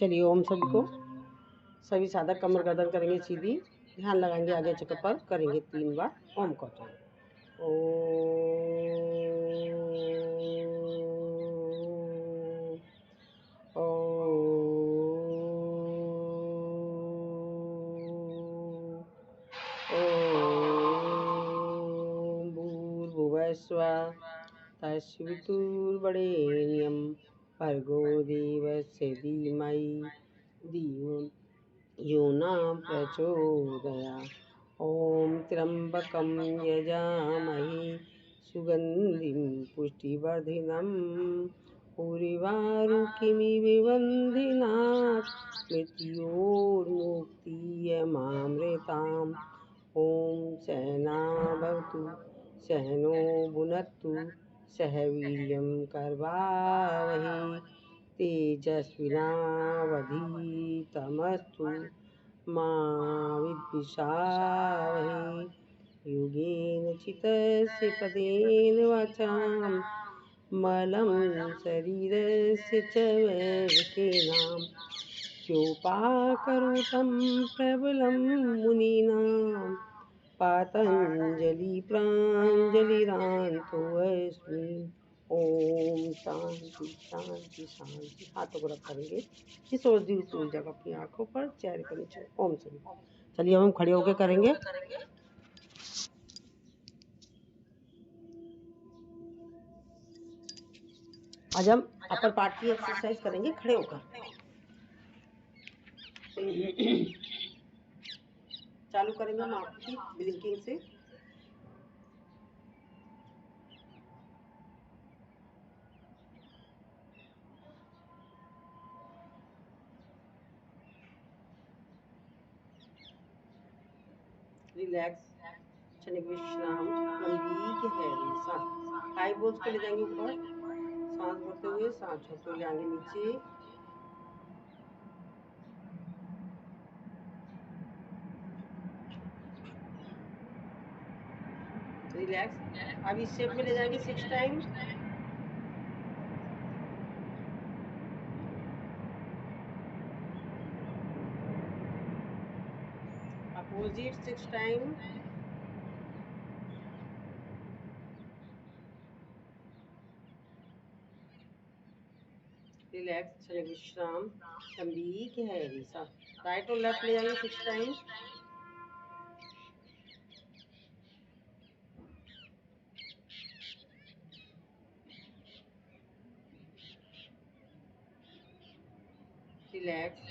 चलिए ओम सभी को। सभी सादा कमर गर्दन करेंगे सीधी, ध्यान लगाएंगे आगे चक्कर पर, करेंगे 3 बार ओम का उच्चारण। ओ भूर्भुवस्वः तस्वितुर्वरेण्यं भर्गो देवस्य धीमहि धियो यो न प्रचोदयात्। ॐ त्र्यम्बकं यजामहे सुगन्धिं पुष्टिवर्धनम् उर्वारुकमिव बन्धनात् मृत्योर्मुक्तियमामृताम्। ॐ सहनावतु सहनो भुनक्तु सह वीर्यं करवावहै तेजस्विनावधीतमस्तु मा विद्विषावहै। योगेन चित्तस्य पदेन वाचां मलं शरीरस्य च वैरिकेणां योपाकरोतं प्रबलं मुनीनां पातञ्जलि प्राञ्जलिरान्तोऽस्मि। ओम शांति शांति शांति। हाथों को रख करेंगे इस ऊर्जा को अपनी आंखों पर, चेहरे पर नीचे। ओम सभी। चलिए हम खड़े होकर करेंगे। आज हम अपर पार्ट की एक्सरसाइज करेंगे खड़े होकर। चालू करेंगे हम आपकी ब्लिंकिंग से। रिलैक्स, क्षणिक विश्राम, लंबी गहरी सांस। हाई बोल्स को ले जाएंगे ऊपर, सांस भरते हुए सांस छोड़ते हुए ले आएंगे नीचे। रिलैक्स। अब इस शेप में ले जाएंगे 6 टाइम। Opposite 6 time. रिलैक्स, क्षणिक विश्राम, लंबी गहरी सांस। राइट और लेफ्ट ले जाएंगे 6 टाइम। रिलैक्स,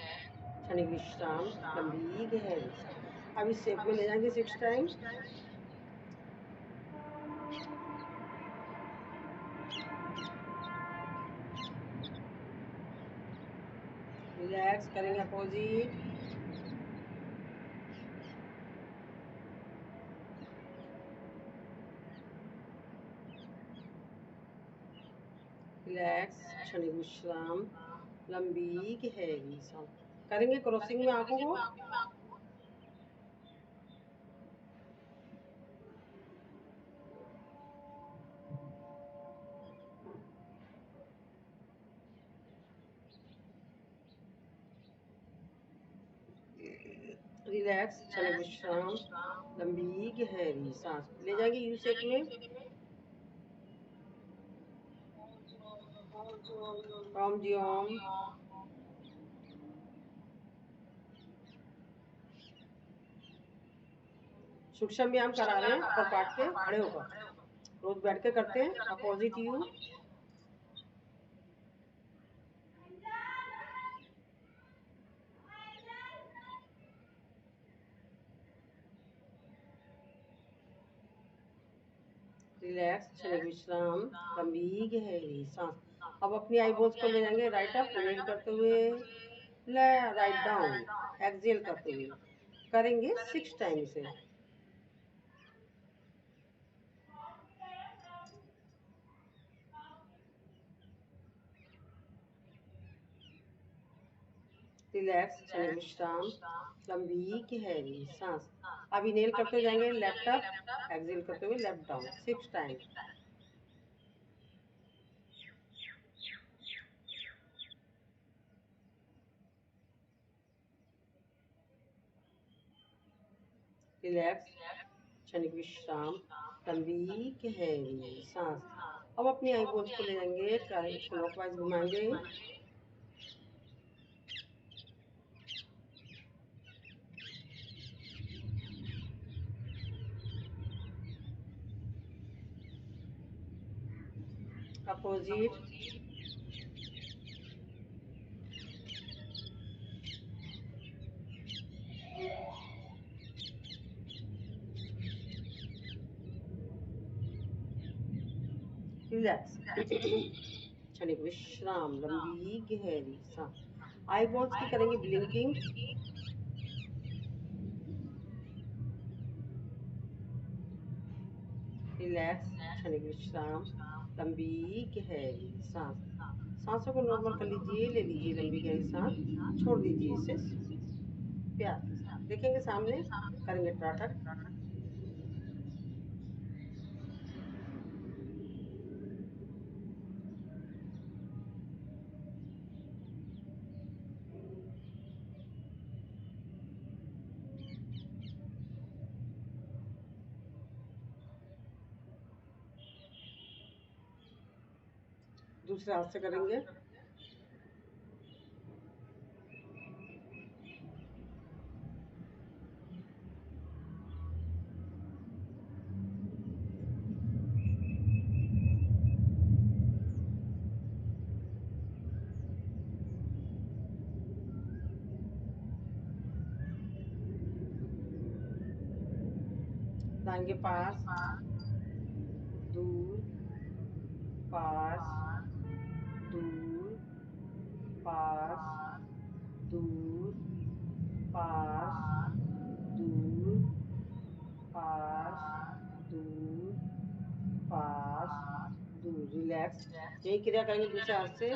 क्षणिक विश्राम, लंबी गहरी सांस। अब इस शेप में ले जाएंगे 6 टाइम। रिलैक्स करेंगे अपोजिट। रिलैक्स, क्षणिक विश्राम, लंबी गहरी सांस। करेंगे क्रॉसिंग में आंखों को। रिलैक्स, क्षणिक विश्राम, लंबी गहरी सांस। ले जाएंगे यू शेप में। ओम जी ओम। सूक्ष्म व्यायाम करा रहे हैं अपर पार्ट के, खड़े होकर। रोज बैठ के करते हैं। Opposite you. रिलैक्स, क्षणिक विश्राम, लंबी गहरी सांस। अब अपनी आईब्रोज को ले जाएंगे राइट अप, इनहेल करते हुए, राइट डाउन, एक्सहेल करते हुए। करेंगे 6 टाइम इसे। रिलैक्स, क्षणिक विश्राम, लंबी गहरी सांस। अब इनहेल करते जाएंगे लेफ्ट अप, एक्सहेल करते हुए लेफ्ट डाउन 6 टाइम। रिलैक्स, क्षणिक विश्राम, लंबी गहरी सांस। अब अपनी आई बोल्स को ले जाएंगे, क्लॉकवाइज घुमाएंगे। अपोजिट, रिलैक्स, क्षणिक विश्राम, लंबी गहरी सांस। आई बॉल्स की करेंगे ब्लिंकिंग। रिलैक्स, क्षणिक विश्राम, लंबी गहरी सांस। सांसों को नॉर्मल कर लीजिए, ले लीजिए लंबी गहरी सांस, छोड़ दीजिए इसे प्यार के साथ। देखेंगे सामने, करेंगे टाटा। दूसरे हाथ से करेंगे। लाएंगे पास, दूर, पास, दूर, पास, दूर, पास, दूर, पास, दूर, पास, दूर। रिलैक्स, यही क्रिया करेंगे दूसरे हाथ से।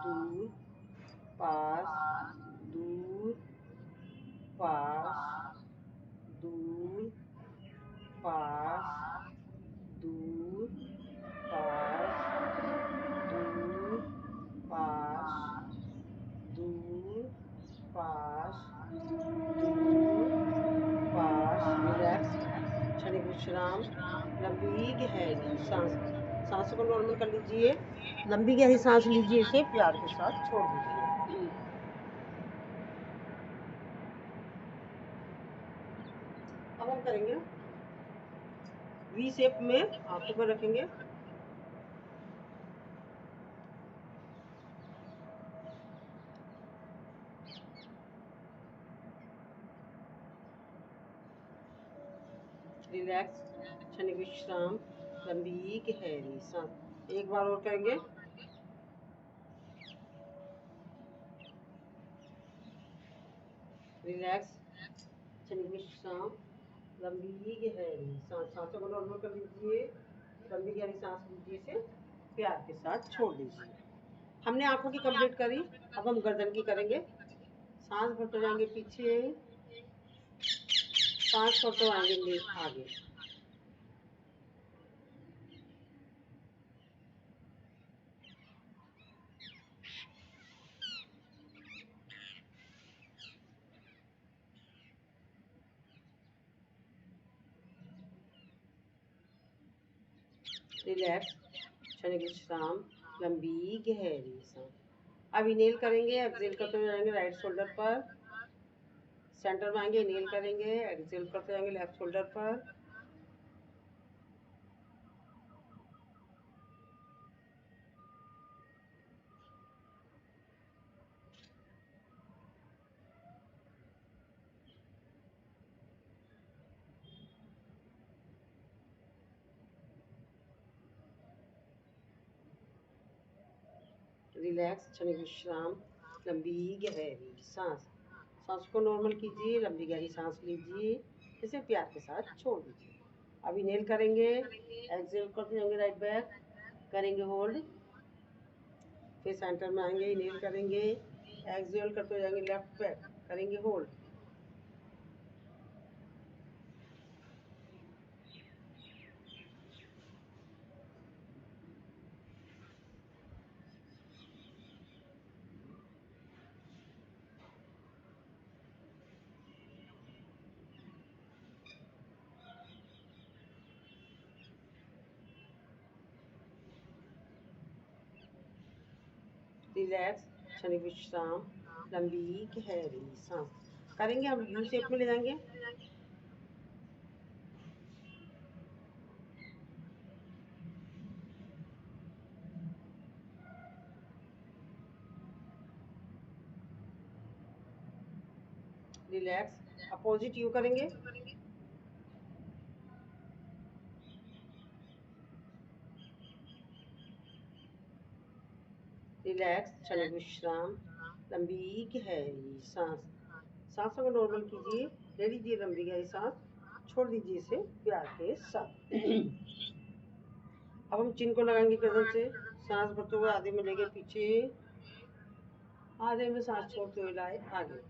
दूर, पास, दूर, पास, दूर, पास, दूर, पास, दूर, पास, दूर, पास, दूर, पास। रिलैक्स, क्षणिक विश्राम, लंबी गहरी सांस। सांसों को नॉर्मल कर लीजिए, लंबी गहरी सांस लीजिए, इसे प्यार के साथ छोड़ दीजिए। अब हम करेंगे वी शेप में, आंखों पर रखेंगे। रिलैक्स, क्षणिक विश्राम, लंबी गहरी सांस। एक बार और करेंगे। रिलैक्स, क्षणिक विश्राम, लंबी गहरी सांस। सांसों को नॉर्मल कर लीजिए, लंबी गहरी सांस लीजिए, इसे प्यार के साथ छोड़ दीजिए। हमने आंखों की कंप्लीट करी, अब हम गर्दन की करेंगे। सांस भरते जाएंगे पीछे, सांस छोड़ते आएंगे आगे। रिलैक्स, क्षणिक विश्राम, लंबी गहरी सांस। अब इनहेल करेंगे, एक्सहेल करते हुए जाएंगे राइट शोल्डर पर, सेंटर में आएंगे, इनहेल करेंगे, एक्सहेल करते जाएंगे लेफ्ट शोल्डर पर। रिलैक्स, क्षणिक विश्राम, लंबी गहरी सांस। सांस को नॉर्मल कीजिए, लंबी गहरी सांस लीजिए, इसे प्यार के साथ छोड़ दीजिए। अब इनहेल करेंगे, एक्सहेल करते जाएंगे राइट बैक, करेंगे होल्ड, फिर सेंटर में आएंगे, इनहेल करेंगे, एक्सहेल करते जाएंगे लेफ्ट बैक, करेंगे होल्ड। रिलैक्स, क्षणिक विश्राम, लंबी गहरी सांस। करेंगे हम यू शेप में ले जाएंगे। रिलैक्स, अपोजिट यू करेंगे। रिलैक्स, क्षणिक विश्राम, लंबी गहरी सांस। सांसों को नॉर्मल कीजिए, ले लीजिए लंबी गहरी सांस, छोड़ दीजिए इसे प्यार के साथ। अब हम चिन को लगाएंगे गर्दन से, सांस भरते हुए आधे में लेके पीछे, आधे में सांस छोड़ते हुए लाए आगे।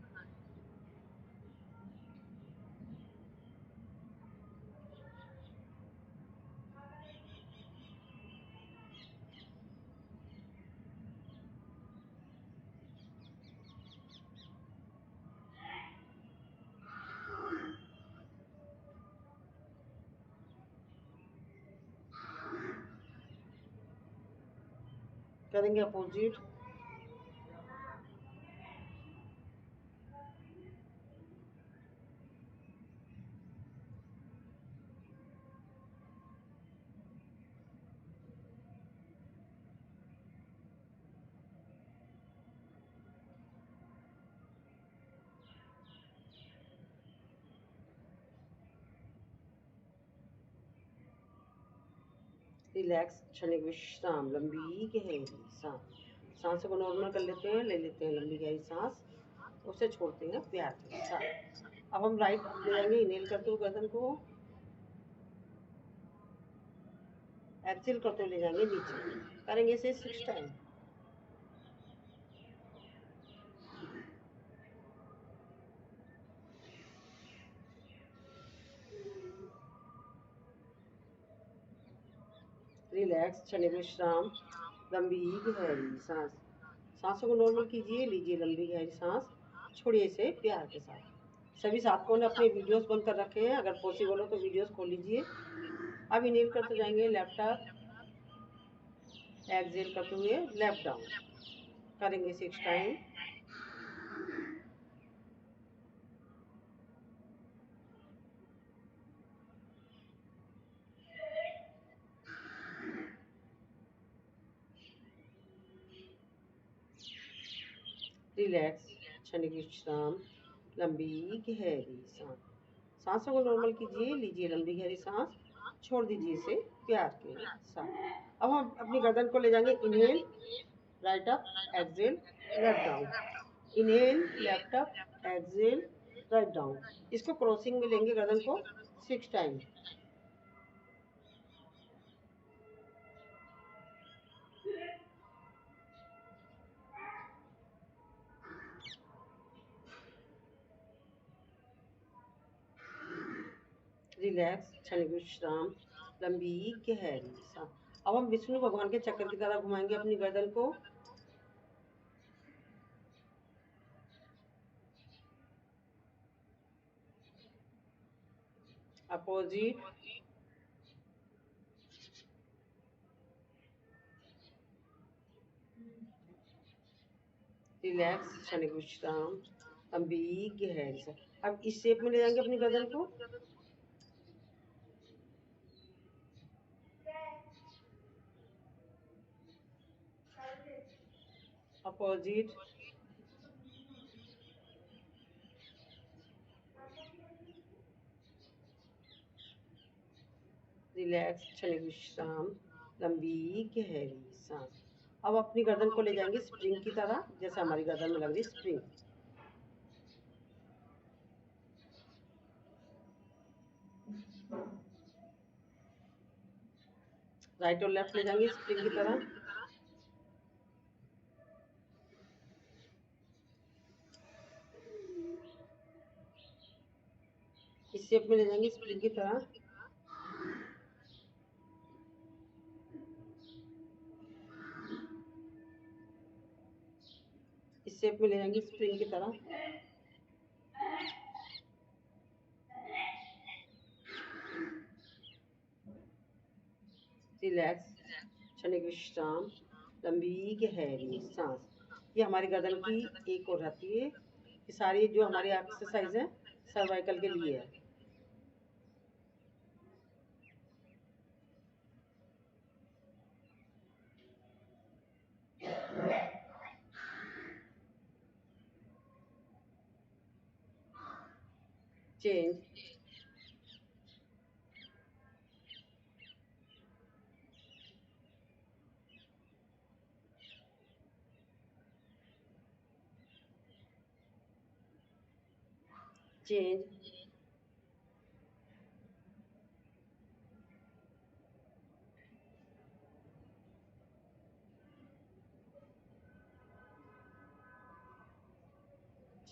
करेंगे अपोजिट। रिलैक्स, क्षणिक विश्राम, लंबी गहरी सांस। सांसों को नॉर्मल कर लेते हैं, ले लेते हैं लंबी गहरी सांस, उसे छोड़ते हैं प्यार के साथ। अब हम राइट ले जाएंगे, इनहेल करते हुए गर्दन को, एक्सेल करते हुए ले जाएंगे नीचे। करेंगे इसे 6 टाइम। रिलैक्स, क्षणिक विश्राम, लंबी गहरी सांस। सांसों को नॉर्मल कीजिए, लीजिए लंबी गहरी सांस, छोड़िए इसे प्यार के साथ। सभी साधकों ने अपने वीडियोस बंद कर रखे हैं, अगर पॉसिबल हो तो वीडियोस खोल लीजिए। अब इनहेल करते जाएंगे, लेफ्ट अप, एक्सेल करते हुए लेफ्ट डाउन। करेंगे 6 टाइम। रिलैक्स, क्षणिक विश्राम, लंबी गहरी सांस। सांसों को नॉर्मल कीजिए, लीजिए लंबी गहरी सांस, छोड़ दीजिए इसे प्यार के साथ। अब हम अपनी गर्दन को ले जाएंगे, inhale right up, exhale left down, inhale left up, exhale right down. इसको क्रॉसिंग में लेंगे गर्दन को 6 टाइम। रिलैक्स, क्षणिक विश्राम, लंबी गहरी सांस। अब हम विष्णु भगवान के चक्र की तरह घुमाएंगे अपनी गर्दन को। अपोजिट। रिलैक्स, क्षणिक विश्राम, लंबी गहरी सांस। अब इस शेप में ले जाएंगे अपनी गर्दन को। अपोजिट। रिलैक्स, क्षणिक विश्राम, लंबी गहरी सांस। अब अपनी गर्दन को ले जाएंगे स्प्रिंग की तरह, जैसे हमारी गर्दन में लग रही स्प्रिंग। राइट और लेफ्ट ले जाएंगे स्प्रिंग की तरह। इस शेप में ले जाएंगे स्प्रिंग की तरह। इस शेप में ले जाएंगे स्प्रिंग की तरह। रिलैक्स, क्षणिक विश्राम, लंबी गहरी सांस। ये हमारी गर्दन की एक ओर रहती है। ये सारी जो हमारी एक्सरसाइज है सर्वाइकल के लिए है। चेंज, चेंज,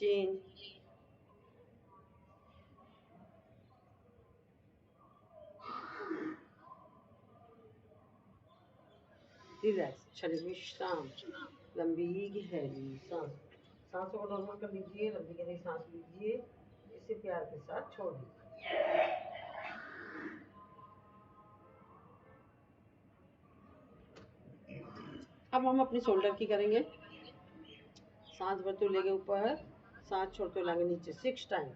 चेंज, रिलैक्स, शरीर विश्राम, लंबी गहरी सांस। सांसों को नॉर्मल कर लीजिए, लंबी गहरी सांस लीजिए, इसे प्यार के साथ छोड़ दीजिए। अब हम अपनी शोल्डर की करेंगे। सांस भरते हुए लेंगे ऊपर, सांस छोड़ते हुए लाएंगे नीचे 6 टाइम।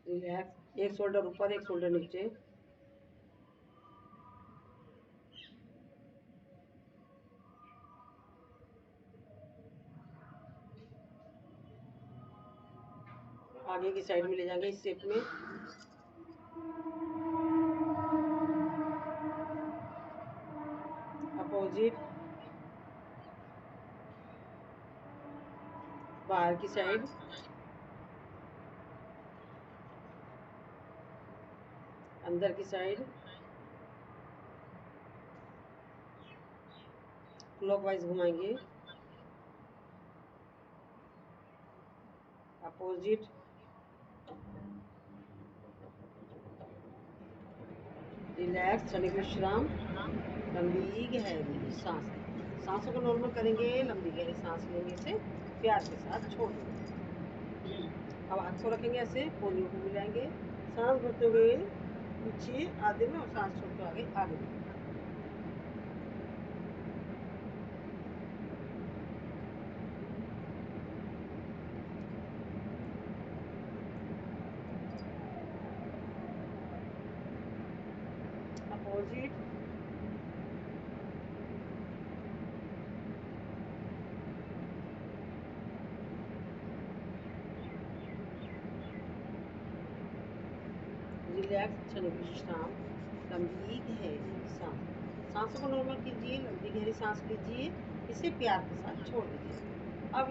रिलैक्स, एक शोल्डर ऊपर, एक शोल्डर नीचे। आगे की साइड में ले जाएंगे इस शेप में। अपोजिट, बाहर की साइड, अंदर की साइड, क्लॉकवाइज घुमाएंगे। अपोजिट, रिलैक्स, क्षणिक विश्राम, लंबी गहरी सांस। सांसों को नॉर्मल करेंगे, लंबी गहरी सांस लेंगे, इसे प्यार के साथ छोड़ देंगे। अब हाथ को रखेंगे ऐसे, कोहनियों को मिलाएंगे, सांस भरते हुए पीछे आधे में और सांस छोड़ते आगे आगे में। अपोजिट, रिलैक्स, क्षणिक विश्राम, लंबी गहरी सांस। सांसों को नॉर्मल कीजिए, लंबी गहरी सांस लीजिए, इसे प्यार के साथ छोड़ दीजिए। अब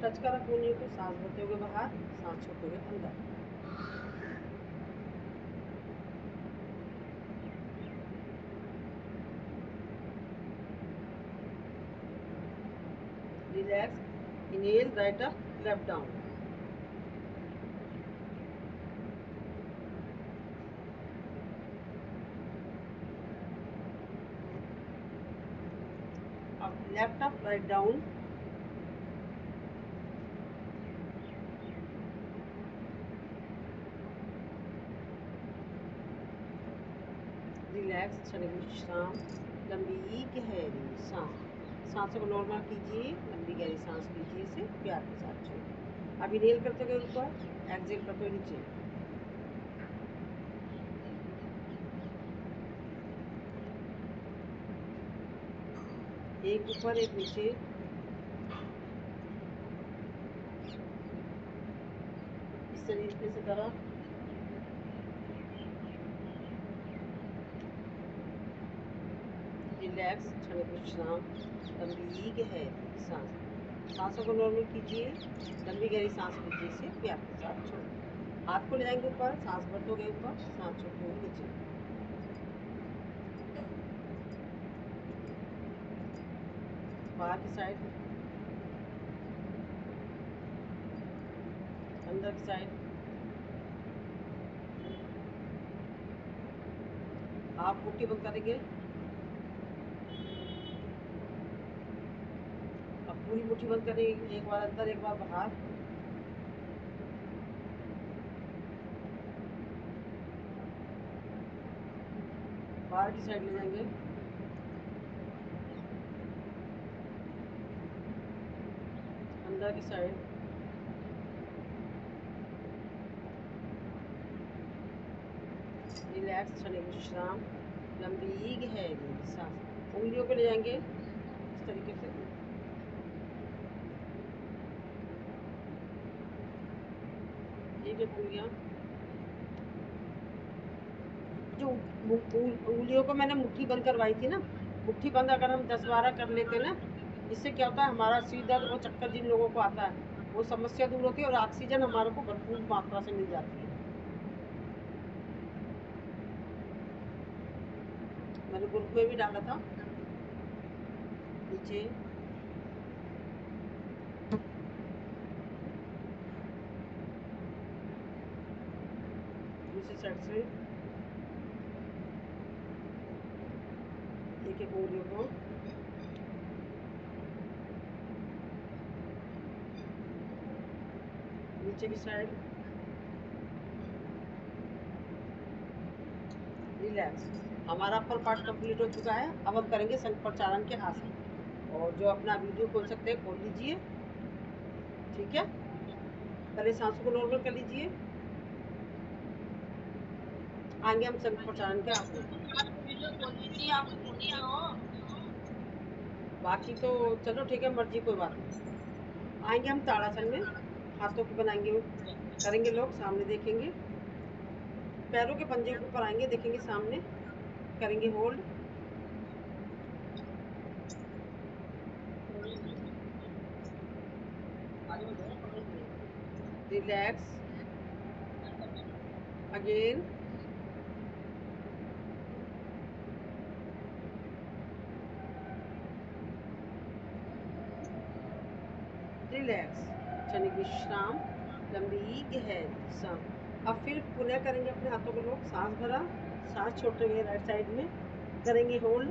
टच करा कोहनियों को, सांस भरते हुए बाहर, सांस छोड़ते हुए अंदर। Relax, inhale, right up, left down. अब left up, right down. Relax, क्षणिक विश्राम, लंबी गहरी सांस। सांसों को नॉर्मल कीजिए, लंबी गहरी सांस लीजिए, इसे प्यार के साथ छोड़िए। अब इनहेल करते हुए ऊपर, एक्सहेल करते हुए नीचे। एक ऊपर, एक नीचे। इस तरीके से करा। रिलैक्स, क्षणिक विश्राम, लंबी गहरी सांस। सांसों को नॉर्मल कीजिए, लंबी गहरी सांस लीजिए, इसे प्यार के साथ छोड़िए। हाथ को ले जाएंगे ऊपर, सांस भरते हुए ऊपर, सांस छोड़ते हुए नीचे। बाहर की साइड, अंदर की साइड। आप मुट्ठी बंद करेंगे। अब पूरी मुट्ठी बंद करेंगे, एक बार अंदर एक बार बाहर। बाहर की साइड ले जाएंगे, अंदर की साइड, रिलैक्स, क्षणिक विश्राम, लंबी गहरी सांस। उंगलियों को ले जाएंगे इस तरीके से, एक एक उंगलियां, जो उंगलियों को मैंने मुट्ठी बंद करवाई थी ना, मुट्ठी बंद अगर हम 10-12 कर लेते ना, इससे क्या होता है, हमारा सिर दर्द और चक्कर जिन लोगों को आता है वो समस्या दूर होती है और ऑक्सीजन हमारे को भरपूर मात्रा से मिल जाती है। मैंने ग्रुप में भी डाला था नीचे। दूसरी साइड से एक एक उंगलियों को, नीचे की साइड, रिलैक्स। हमारा अपर पार्ट कंप्लीट हो चुका है। अब हम करेंगे शंख प्रचारण के आसन। और जो अपना वीडियो खोल सकते हैं खोल लीजिए, ठीक है। पहले सांसों को नॉर्मल कर लीजिए, आगे हम शंख प्रचारण के आसन। बाकी तो चलो ठीक है, मर्जी, कोई बात नहीं। आएंगे हम ताड़ासन में, हाथों को बनाएंगे, करेंगे लोग, सामने देखेंगे, पैरों के पंजे के ऊपर आएंगे, देखेंगे सामने, करेंगे होल्ड, रिलैक्स, अगेन, रिलैक्स, क्षणिक विश्राम, लंबी गहरी सांस। अब फिर पुनः करेंगे अपने हाथों को लोग, सांस भरा, सांस छोड़ते हुए राइट साइड में, करेंगे होल्ड,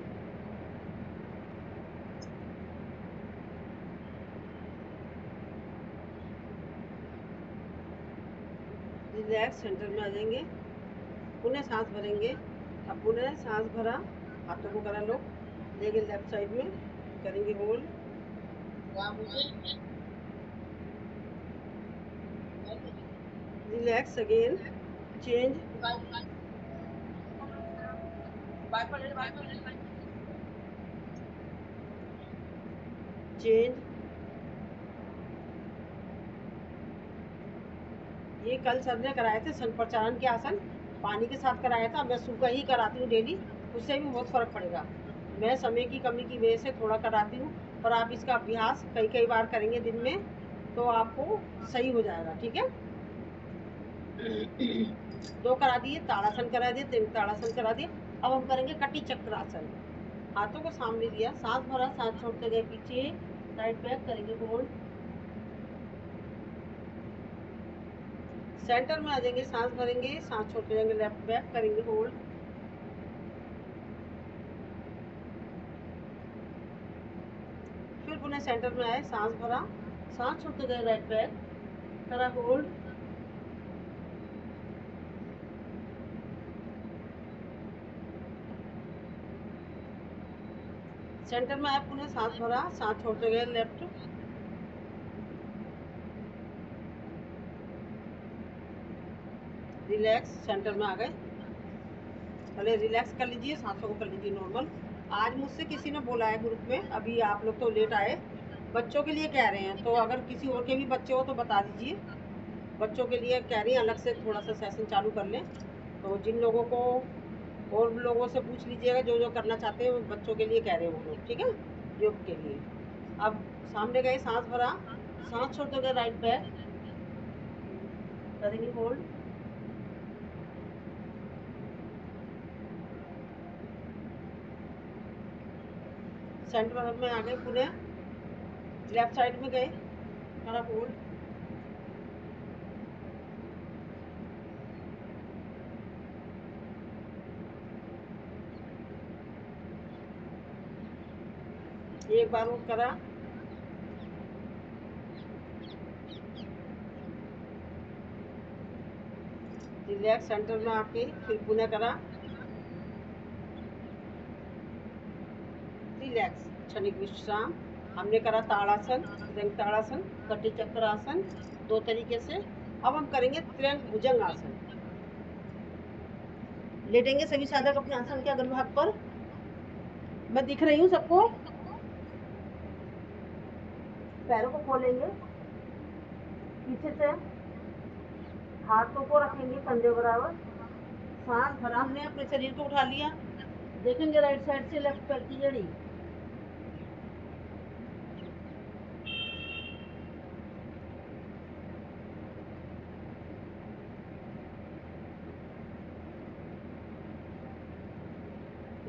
रिलैक्स, सेंटर में आ जाएंगे, पुनः सांस भरेंगे। अब पुनः सांस भरा, हाथों को करा लो, ले गए लेफ्ट साइड में, करेंगे hold, relax, again, change, change. ये कल सर ने कराए थे शंख प्रचारण के आसन, पानी के साथ कराया था। मैं सुबह ही कराती हूँ डेली, उससे भी बहुत फर्क पड़ेगा। मैं समय की कमी की वजह से थोड़ा कराती हूँ, पर आप इसका अभ्यास कई कई बार करेंगे दिन में तो आपको सही हो जाएगा, ठीक है। दो करा दिए, ताड़ासन करा दिए, तीन ताड़ासन करा दिए। अब हम करेंगे कटी चक्रासन। हाथों को सामने दिया, सांस भरा, सांस छोड़ते गए पीछे, राइट बैक, करेंगे होल्ड, सेंटर में आ जाएंगे, सांस भरेंगे, सांस छोड़ते जाएंगे, लेफ्ट बैक, करेंगे होल्ड, फिर पुनः सेंटर में आए, सांस भरा, सांस छोड़ते गए, राइट बैक, करा होल्ड, सेंटर में आए, पुनः सांस भरा, सांस छोड़ते गए, लेफ्ट, रिलैक्स, सेंटर में आ गए। पहले रिलैक्स कर लीजिए, सांसों को कर लीजिए नॉर्मल। आज मुझसे किसी ने बोला है ग्रुप में, अभी आप लोग तो लेट आए, बच्चों के लिए कह रहे हैं, तो अगर किसी और के भी बच्चे हो तो बता दीजिए। बच्चों के लिए कह रही हैं, अलग से थोड़ा सा सेशन चालू कर लें। तो जिन लोगों को, और लोगों से पूछ लीजिएगा जो जो करना चाहते हैं, बच्चों के लिए कह रहे हैं वो लोग, ठीक है, योग के लिए। अब सामने गए, सांस भरा, सांस छोड़ते गए, राइट बैक, करेंगे होल्ड, सेंटर में आ गए, पुनः लेफ्ट साइड में गए, करा होल्ड, एक बार वो करा, रिलैक्स, सेंटर में आके फिर पुनः करा, रिलैक्स, क्षणिक विश्राम। हमने करा ताड़ासन, त्रियंग ताड़ासन, कटी चक्रासन, 2 तरीके से। अब हम करेंगे त्रियंग भुजंग आसन। लेटेंगे सभी साधक अपने आसन के अग्रभाग पर। मैं दिख रही हूँ सबको। पैरों को खोलेंगे पीछे से, हाथों को रखेंगे कंधे बराबर, सांस भरा हमने अपने शरीर को उठा लिया। देखेंगे राइट साइड से लेफ्ट पैर की जड़ी,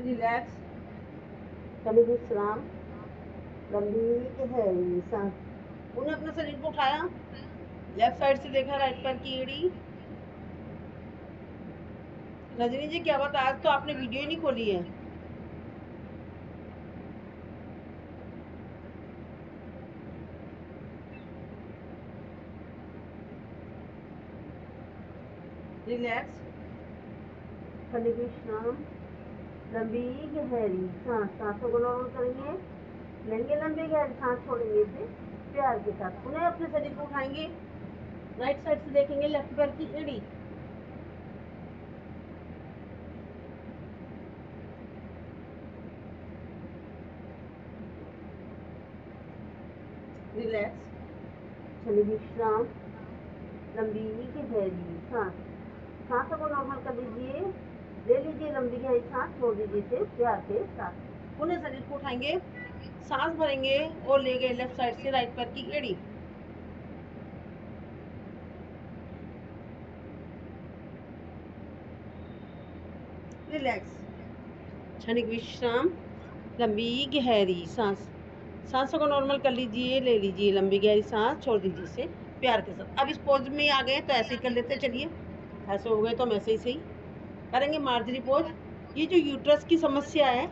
रिलैक्स, क्षणिक विश्राम, लंबी गहरी सांस। उन्हें अपने शरीर को उठाया, लेफ्ट साइड से देखा राइट पैर की एड़ी। रजनी जी क्या बात, आज तो आपने वीडियो ही नहीं खोली है। रिलैक्स, क्षणिक विश्राम, लंबी गहरी सांस। सांसों को नॉर्मल करेंगे, लेंगे लंबी गहरी सांस, छोड़ेंगे इसे प्यार के साथ। उन्हें अपने शरीर को उठाएंगे, राइट साइड से देखेंगे लेफ्ट पैर की एड़ी। रिलैक्स, क्षणिक विश्राम, लंबी गहरी सांस। सांसों को नॉर्मल कर दीजिए, ले लीजिए लंबी गहरी सांस, छोड़ दीजिए इसे प्यार के साथ। पुनः शरीर को उठाएंगे, सांस भरेंगे और ले गए लेफ्ट साइड से राइट पैर की एड़ी। रिलैक्स, क्षणिक विश्राम, लंबी गहरी सांस। सांसों को नॉर्मल कर लीजिए, ले लीजिए लंबी गहरी सांस, छोड़ दीजिए इसे प्यार के साथ। अब इस पोज में आ गए तो ऐसे ही कर लेते, चलिए ऐसे हो गए तो हम ऐसे ही सही करेंगे। Marjorie pose. ये जो यूट्रस की समस्या है,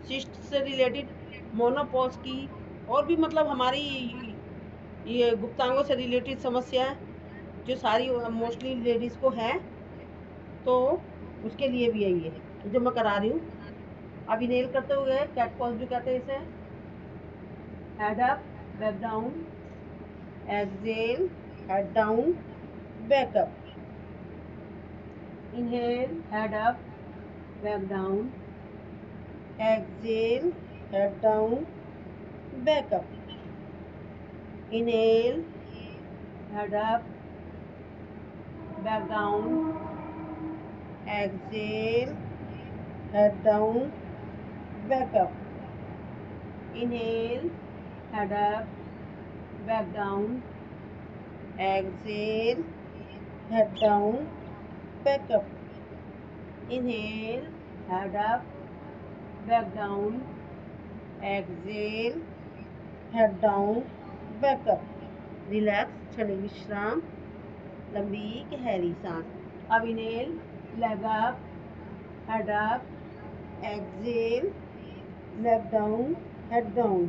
सिस्ट से रिलेटेड, मोनोपॉज की, और भी मतलब हमारी ये गुप्तांगों से रिलेटेड समस्या है जो सारी मोस्टली लेडीज़ को है, तो उसके लिए भी है ये जो मैं करा रही हूँ। अब इनहेल करते हुए कैट पॉज भी कहते हैं इसे। Head up, back down, exhale, head down, back up. Inhale, head up, back down, exhale, head down, back up. Inhale, head up, back down, exhale, head down, back up. Inhale, head up, back down. Exhale, head down, back up. Inhale, head up, back down. Exhale, head down, back up. Relax, क्षणिक विश्राम, लंबी गहरी सांस। अब inhale, leg up, head up, exhale, leg down, head down.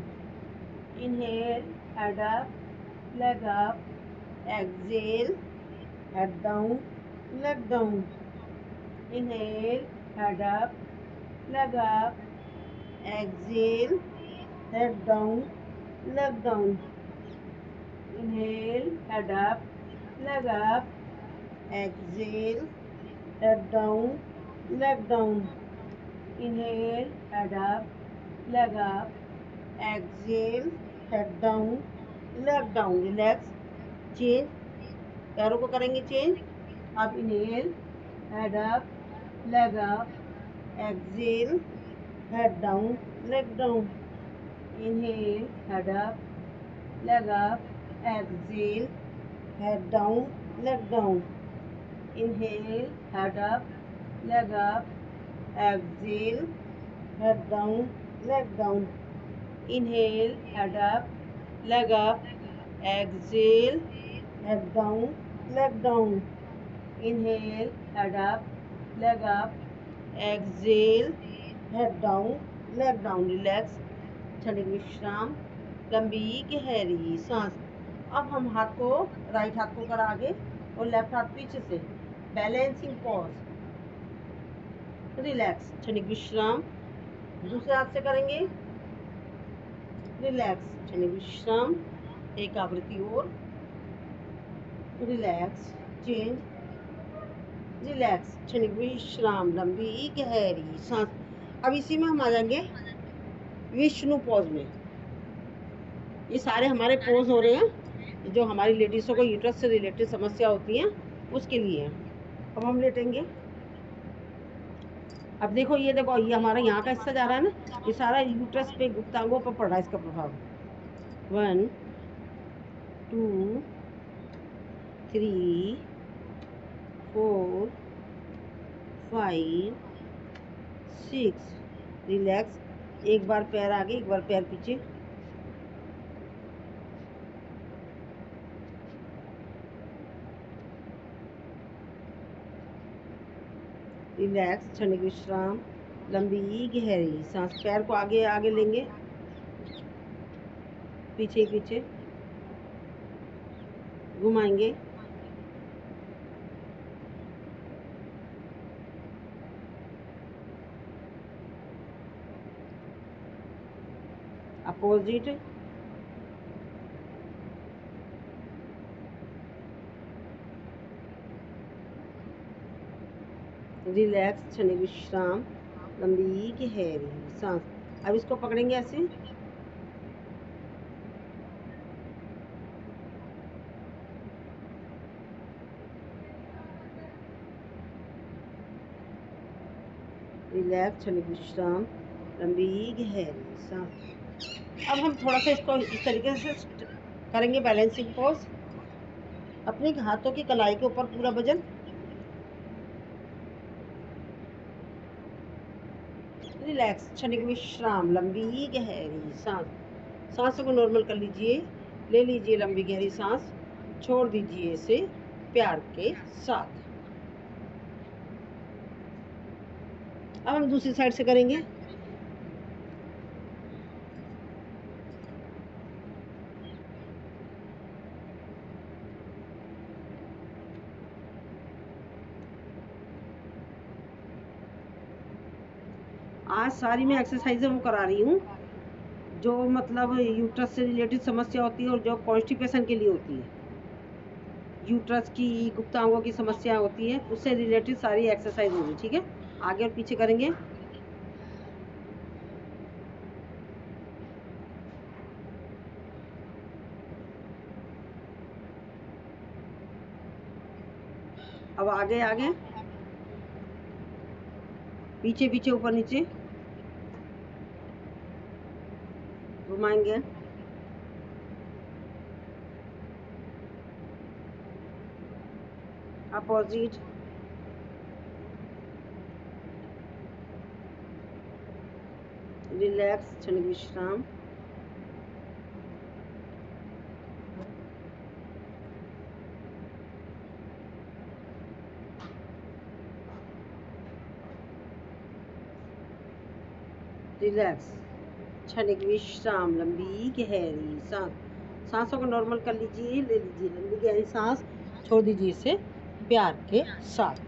Inhale, head up, leg up, exhale, head down, leg down. Inhale, head up, leg up, exhale, head down, leg down. Inhale, head up, leg up, exhale, head down, leg down. Inhale, head up, leg up, exhale, head down, leg down. Relax, change, पैरों को करेंगे change. अब inhale, head up, leg up, exhale, head down, leg down. Inhale, head up, leg up, exhale, head down, leg down. Inhale, head up, leg up, exhale, head down, leg down. Inhale, head up, leg up, exhale, head down, leg down. Inhale, head up, leg up, exhale, head down, leg down. Relax, क्षणिक विश्राम, लंबी गहरी सांस। अब हम हाथ को, right हाथ को कर आगे और लेफ्ट हाथ पीछे से, बैलेंसिंग पॉज। रिलैक्स, क्षणिक विश्राम, दूसरे हाथ से करेंगे। रिलैक्स, क्षणिक विश्राम, एक आवृत्ति और। रिलैक्स, चेंज, रिलैक्स, क्षणिक विश्राम, लंबी गहरी सांस। अब इसी में हम आ जाएंगे विष्णु पोज में। ये सारे हमारे पोज हो रहे हैं जो हमारी लेडीज़ों को यूट्रस से रिलेटेड समस्या होती है उसके लिए। अब हम लेटेंगे। अब देखो, ये देखो, ये हमारा यहाँ का हिस्सा जा रहा है ना, ये सारा यूट्रस पे गुप्तांगों पर पड़ रहा है इसका प्रभाव। 1 2 3 4 5 6। रिलैक्स, एक बार पैर आगे, एक बार पैर पीछे। रिलैक्स, क्षणिक विश्राम, लंबी गहरी सांस। पैर को आगे आगे लेंगे, पीछे पीछे घुमाएंगे। अपोजिट, रिलैक्स, क्षणिक विश्राम, लंबी गहरी सांस। अब इसको पकड़ेंगे ऐसे। रिलैक्स, क्षणिक विश्राम, लंबी गहरी सांस। अब हम थोड़ा सा इसको इस तरीके से करेंगे, बैलेंसिंग पोज। अपने हाथों की कलाई के ऊपर पूरा वजन। रिलैक्स, क्षणिक विश्राम, लंबी गहरी सांस। सांसों को नॉर्मल कर लीजिए, ले लीजिए लंबी गहरी सांस, छोड़ दीजिए इसे प्यार के साथ। अब हम दूसरी साइड से करेंगे। आज सारी मैं एक्सरसाइजें वो करा रही हूँ जो मतलब यूट्रस से रिलेटेड समस्या होती है और जो कॉन्स्टिपेशन के लिए होती है। यूट्रस की, गुप्तांगों की समस्या होती है, उससे रिलेटेड सारी एक्सरसाइज होगी। ठीक है, आगे और पीछे करेंगे। अब आगे आगे, पीछे पीछे, ऊपर नीचे घुमाएंगे। अपोजिट, रिलैक्स, क्षणिक विश्राम, रिलैक्स, क्षणिक विश्राम, लंबी गहरी सांस। सांसों को नॉर्मल कर लीजिए, ले लीजिए लंबी गहरी सांस, छोड़ दीजिए इसे प्यार के साथ।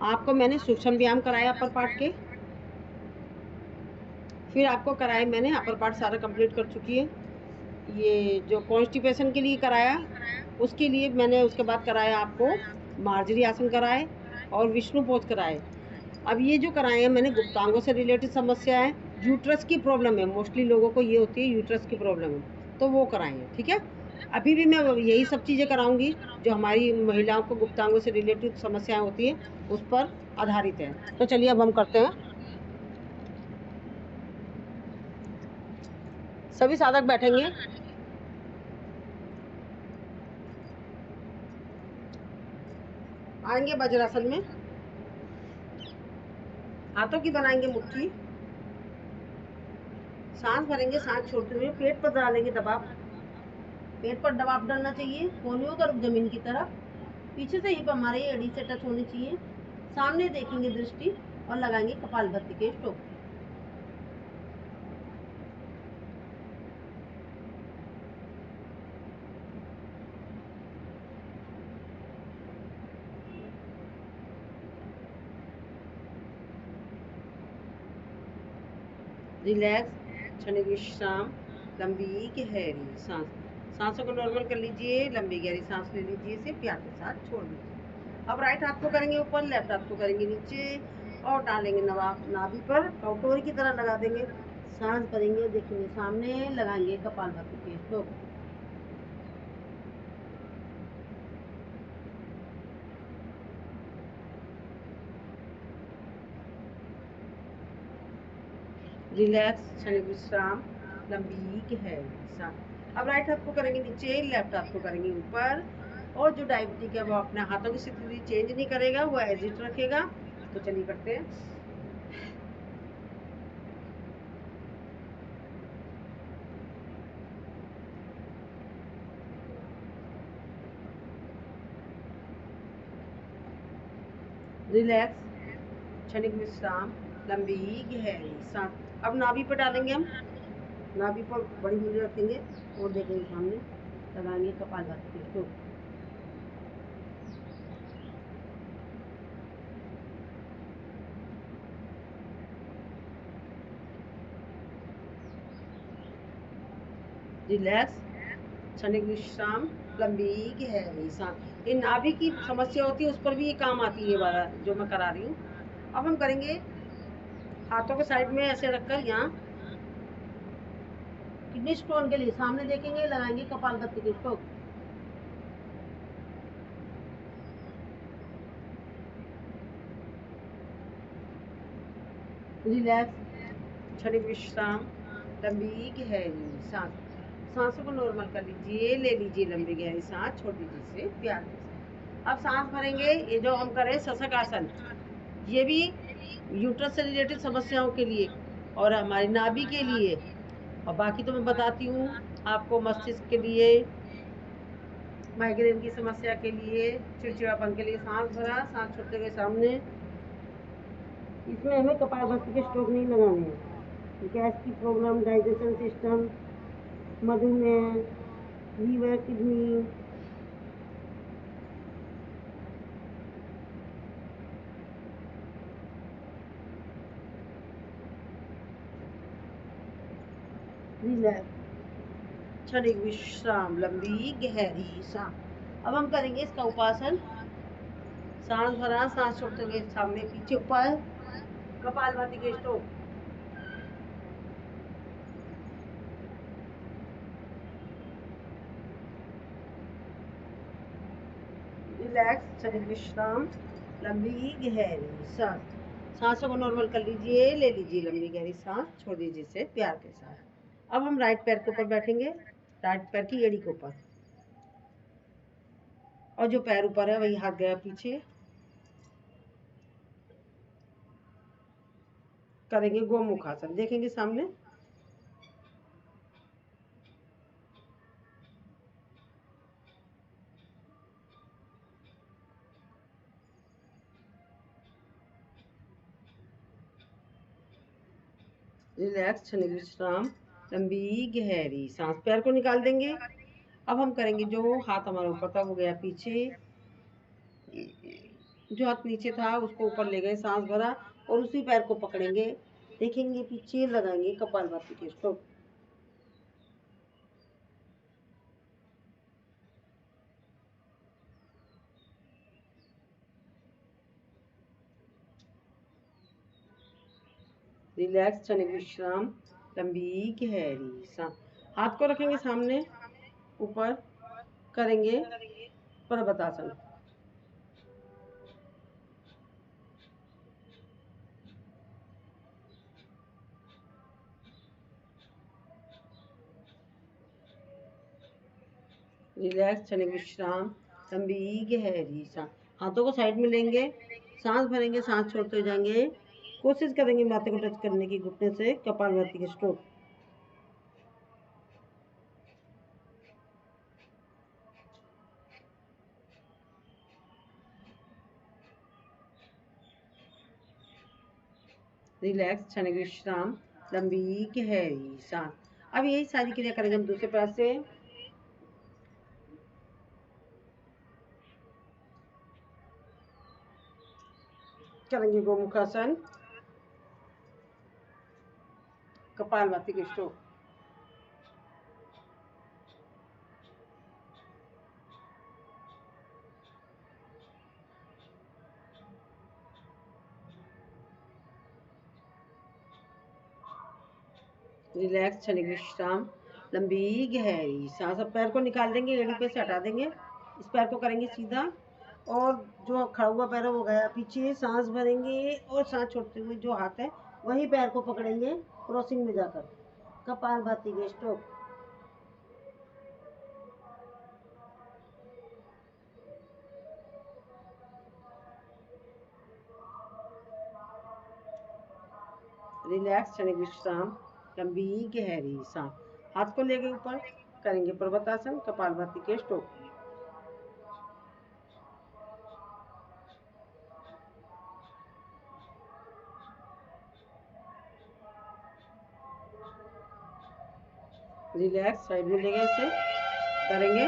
आपको मैंने सूक्ष्म व्यायाम कराया अपर पार्ट के, फिर आपको कराए मैंने अपर पार्ट सारा कंप्लीट कर चुकी है। ये जो कॉन्स्टिपेशन के लिए कराया उसके लिए मैंने उसके बाद कराया आपको मार्जरी आसन कराए और विष्णु पोज कराए। अब ये जो कराए हैं मैंने गुप्तांगों से रिलेटेड समस्या है, यूट्रस की प्रॉब्लम है, मोस्टली लोगों को ये होती है यूट्रस की प्रॉब्लम है, तो वो कराए हैं। ठीक है, अभी भी मैं यही सब चीज़ें कराऊंगी जो हमारी महिलाओं को गुप्तांगों से रिलेटेड समस्याएं होती हैं उस पर आधारित है। तो चलिए अब हम करते हैं। सभी साधक बैठेंगे। आएंगे वज्रासन में, हाथों की बनाएंगे मुट्ठी, सांस भरेंगे, सांस छोड़ते हुए पेट पर डालेंगे दबाव। पेट पर दबाव डालना चाहिए, कोहनियों का रुख जमीन की तरफ। पीछे से हिप हमारे एड़ी से टच होनी चाहिए। सामने देखेंगे दृष्टि और लगाएंगे कपालभाति के स्ट्रोक। रिलैक्स, क्षणिक विश्राम, लंबी गहरी सांस। सांसों को नॉर्मल कर लीजिए, लंबी गहरी सांस ले लीजिए, इसे प्यार के साथ छोड़ दीजिए। अब राइट हाथ को करेंगे ऊपर, लेफ्ट हाथ को करेंगे नीचे और डालेंगे नाभि पर कटोरी की तरह लगा देंगे। सांस भरेंगे, देखेंगे सामने, लगाएंगे कपालभाति के स्ट्रोक। रिलैक्स, क्षणिक विश्राम, लंबी गहरी सांस। अब राइट हाथ को करेंगे नीचे, लेफ्ट हाथ को करेंगे ऊपर और जो डायबिटिक है वो अपने हाथों की स्थिति चेंज नहीं करेगा, वो एज इट रखेगा। तो चलिए करते हैं। रिलैक्स, क्षणिक विश्राम, लंबी गहरी सांस। अब नाभि पर डालेंगे हम, नाभि पर बड़ी उंगली रखेंगे और देखेंगे सामने, लगाएंगे कपालभाति के स्ट्रोक। रिलैक्स, क्षणिक विश्राम, लंबी गहरी सांस। इन नाभि की समस्या होती है उस पर भी ये काम आती है वाला जो मैं करा रही हूँ। अब हम करेंगे हाथों के साइड में ऐसे रखकर यहाँ किडनी स्टोन के लिए सामने देखेंगे, लगाएंगे कपालभाति के स्ट्रोक। रिलैक्स, क्षणिक विश्राम, लंबी गहरी सांस। सांसों को नॉर्मल कर लीजिए, ले लीजिए लंबी गहरी सांस, छोड़ दीजिए इसे प्यार के साथ। अब सांस भरेंगे। ये जो हम करें शशक आसन, ये भी यूट्रस से रिलेटेड समस्याओं के लिए और हमारी नाभि के लिए, और बाकी तो मैं बताती हूँ आपको, मस्तिष्क के लिए, माइग्रेन की समस्या के लिए, चिड़चिड़ापन के लिए। सांस भरा, सांस छोड़ते हुए सामने। इसमें हमें कपालभाति के स्ट्रोक नहीं लगाने हैं। गैस की प्रॉब्लम, डाइजेशन सिस्टम, मधुमेह, लीवर, किडनी। रिलैक्स, क्षणिक विश्राम, लंबी गहरी सांस। अब हम करेंगे इसका उपासन। सांस भरा, सांस छोड़ते हुए सामने, पीछे, ऊपर, कपालभाति के स्ट्रोक। रिलैक्स, क्षणिक विश्राम, लंबी गहरी सांस। सांसों को नॉर्मल कर लीजिए, ले लीजिए लंबी गहरी सांस, छोड़ दीजिए इसे प्यार के साथ। अब हम राइट पैर के ऊपर बैठेंगे, राइट पैर की एड़ी के ऊपर, और जो पैर ऊपर है वही हाथ गया पीछे। करेंगे गोमुख आसन, देखेंगे सामने। रिलैक्स, क्षणिक विश्राम, लंबी गहरी सांस। पैर को निकाल देंगे। अब हम करेंगे, जो हाथ हमारा ऊपर था वो गया पीछे, जो हाथ नीचे था उसको ऊपर ले गए, सांस भरा और उसी पैर को पकड़ेंगे, देखेंगे पीछे, लगाएंगे कपालभाति के स्ट्रोक। रिलैक्स, क्षणिक विश्राम, लंबी गहरी सांस। हाथ को रखेंगे सामने ऊपर, करेंगे पर्वतासन। रिलैक्स, क्षणिक विश्राम, लंबी गहरी सांस। हाथों को साइड में लेंगे, सांस भरेंगे, सांस छोड़ते जाएंगे, कोशिश करेंगे माथे को टच करने की घुटने से, कपालभाति के स्ट्रोक। रिलैक्स, क्षणिक विश्राम, लंबी गहरी सांस। अब यही सारी क्रिया करेंगे हम दूसरे पैर से। करेंगे गोमुखासन, कपालभाति के स्ट्रोक। रिलैक्स, क्षणिक विश्राम, लंबी गहरी सांस। अब पैर को निकाल देंगे, एड़ी पे से हटा देंगे, इस पैर को करेंगे सीधा, और जो खड़ा हुआ पैर है वो गया पीछे। सांस भरेंगे और सांस छोड़ते हुए जो हाथ है वही पैर को पकड़ेंगे क्रॉसिंग में जाकर, कपालभाति के स्ट्रोक। रिलैक्स, क्षणिक विश्राम, लंबी गहरी सांस। हाथ को लेके ऊपर करेंगे पर्वतासन, कपालभाति के स्ट्रोक। रिलैक्स, साइड में लेंगे, ऐसे करेंगे।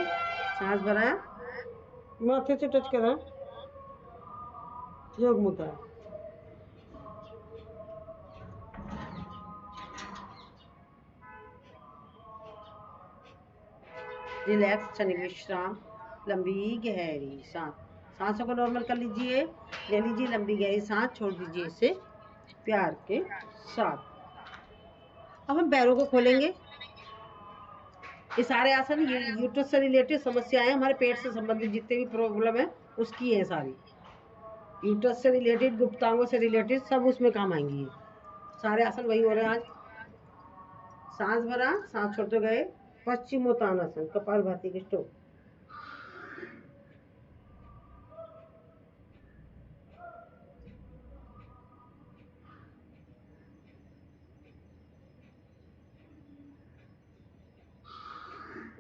सांस भरा, माथे से टच करा, योग मुद्रा। रिलैक्स, क्षणिक विश्राम, लंबी गहरी सांस। सांसों को नॉर्मल कर लीजिए, ले लीजिए लंबी गहरी सांस, छोड़ दीजिए इसे प्यार के साथ। अब हम पैरों को खोलेंगे। ये सारे आसन ये यूट्रस से रिलेटेड समस्याएं, हमारे पेट से संबंधित जितने भी प्रॉब्लम है उसकी है सारी। यूट्रस से रिलेटेड, गुप्तांगों से रिलेटेड सब उसमें काम आएंगी। सारे आसन वही हो रहे हैं आज। सांस भरा, सांस छोड़ते गए, पश्चिमोत्तानासन, कपालभाति के स्ट्रोक।